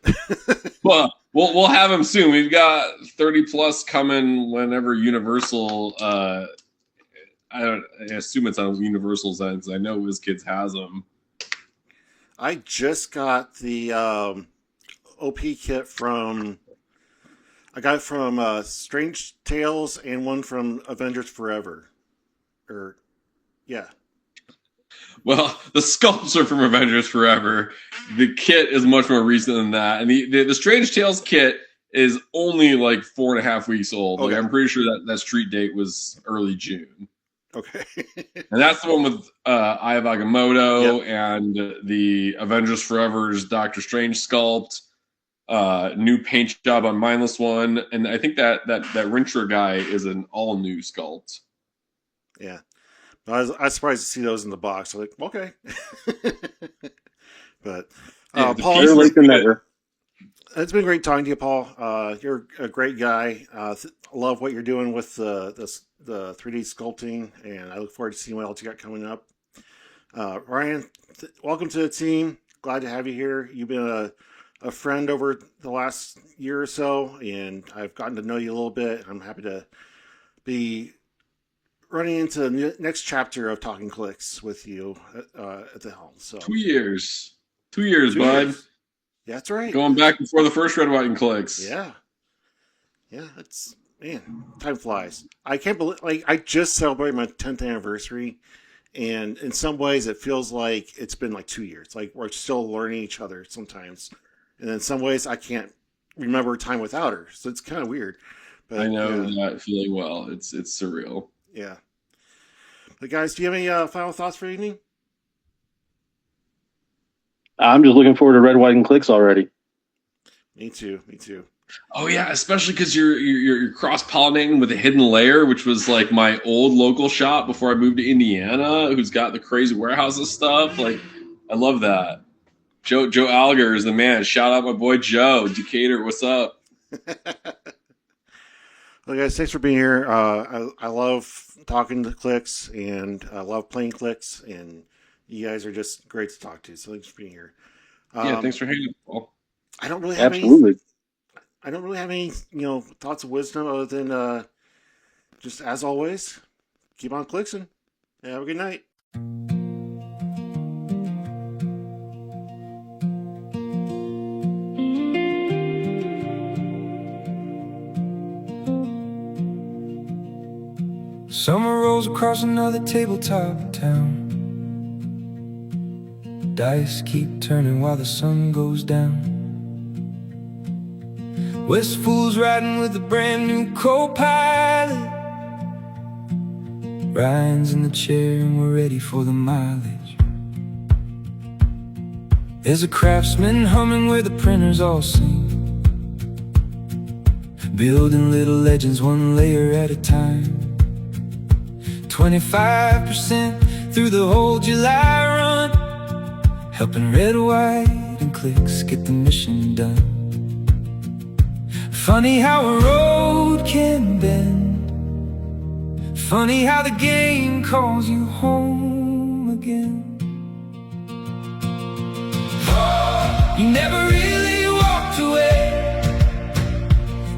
well, we'll have them soon. We've got 30 plus coming whenever Universal. I assume it's on Universal's end, because I know Wizkids has them. I just got the OP kit from. I got it from Strange Tales and one from Avengers Forever. Well, the sculpts are from Avengers Forever. The kit is much more recent than that. And the Strange Tales kit is only 4.5 weeks old. Okay. I'm pretty sure that street date was early June. Okay. And that's the one with Eye of Agamotto and the Avengers Forever's Doctor Strange sculpt. New paint job on Mindless one. And I think that Rincher guy is an all new sculpt. Yeah. I was surprised to see those in the box. I'm like, okay. But Paul, it's been great talking to you, Paul. You're a great guy. I love what you're doing with the 3D sculpting, and I look forward to seeing what else you got coming up. Ryan, welcome to the team. Glad to have you here. You've been a friend over the last year or so, and I've gotten to know you a little bit. I'm happy to be running into the next chapter of Talking Clix with you at the helm. So 2 years. 2 years, bud. Yeah, that's right. Going back before the first Red, White, and Clix. Yeah. Yeah, man, time flies. I can't believe, I just celebrated my 10th anniversary, and in some ways it feels like it's been 2 years. We're still learning each other sometimes. And in some ways I can't remember time without her. So it's kind of weird. But I know that feeling well. It's surreal. Yeah. But guys, do you have any final thoughts for the evening? I'm just looking forward to Red, White, and Clix already. Me too. Oh yeah, especially because you're cross pollinating with a Hidden Layer, which was my old local shop before I moved to Indiana, who's got the crazy warehouses stuff. I love that. Joe Alger is the man. Shout out my boy Joe Decatur. What's up? Well, guys, thanks for being here. I love talking to Clix, and I love playing Clix, and you guys are just great to talk to. So thanks for being here. Thanks for hanging out, Paul. I don't really have any thoughts of wisdom other than just as always, keep on Clixing. Have a good night. Summer rolls across another tabletop town. dice keep turning while the sun goes down. Wespool's riding with a brand new co-pilot. Ryan's in the chair and we're ready for the mileage. There's a craftsman humming where the printers all sing, building little legends one layer at a time. 25% through the whole July run, helping Red, White, and Clix get the mission done. Funny how a road can bend, funny how the game calls you home again. You never really walked away,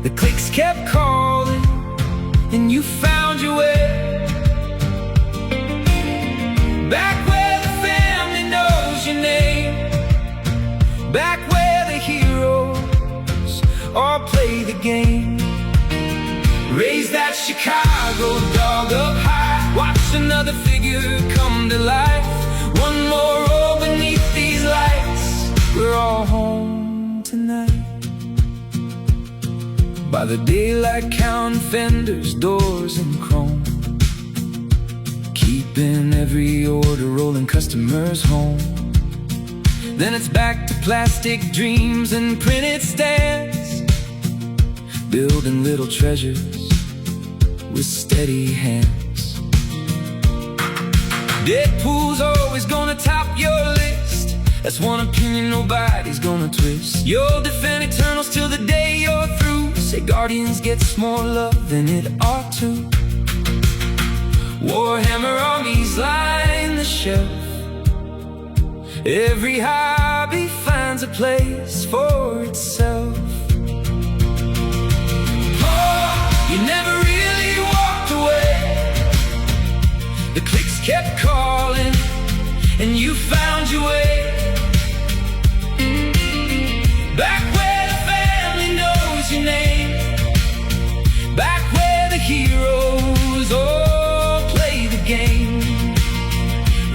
the Clix kept calling, and you found your way. Back where the family knows your name, back where the heroes all play the game. Raise that Chicago dog up high, watch another figure come to life. One more row beneath these lights, we're all home tonight. By the daylight, counting fenders, doors, and chrome, keeping every order rolling, customers home. Then it's back to plastic dreams and printed stands, building little treasures with steady hands. Deadpool's always gonna top your list, that's one opinion nobody's gonna twist. You'll defend Eternals till the day you're through, say Guardians gets more love than it ought to. Warhammer armies line the shelf, every hobby finds a place for itself. Oh, you never really walked away, the Clix kept calling, and you found your way. Back where the family knows your name, back where the heroes all play the game.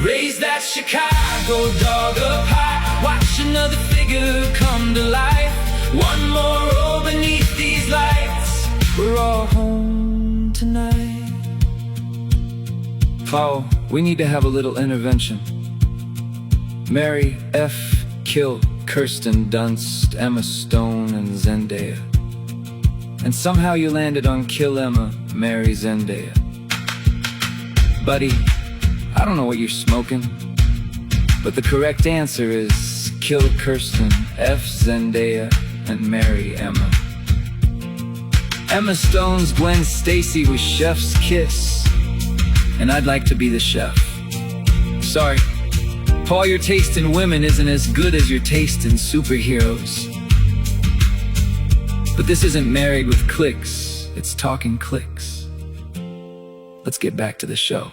Raise that Chicago dog up high, watch another figure come to life. One more row beneath these lights, we're all home tonight. Paul, we need to have a little intervention. Mary F. killed Kirsten Dunst, Emma Stone, and Zendaya. And somehow you landed on kill Emma, marry Zendaya. Buddy, I don't know what you're smoking, but the correct answer is kill Kirsten, F Zendaya, and marry Emma. Emma Stone's Gwen Stacy was chef's kiss, and I'd like to be the chef. Sorry, Paul, your taste in women isn't as good as your taste in superheroes. But this isn't Married with Clix, it's Talking Clix. Let's get back to the show.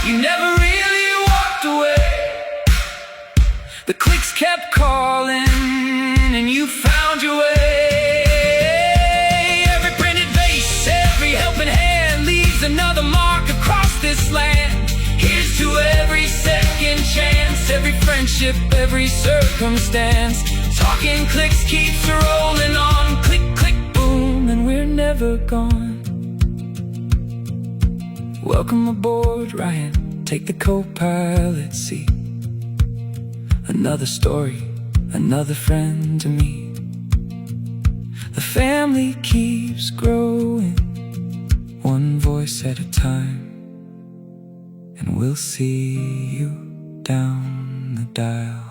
You never really walked away, the Clix kept calling, and you found your way. Every printed face, every helping hand leaves another mark across this land. Here's to every second chance, every friendship, every circumstance. Talking Clix keeps rolling on, click, click, boom, and we're never gone. Welcome aboard, Ryan, take the co-pilot seat. Another story, another friend to meet. The family keeps growing, one voice at a time. And we'll see you down the dial.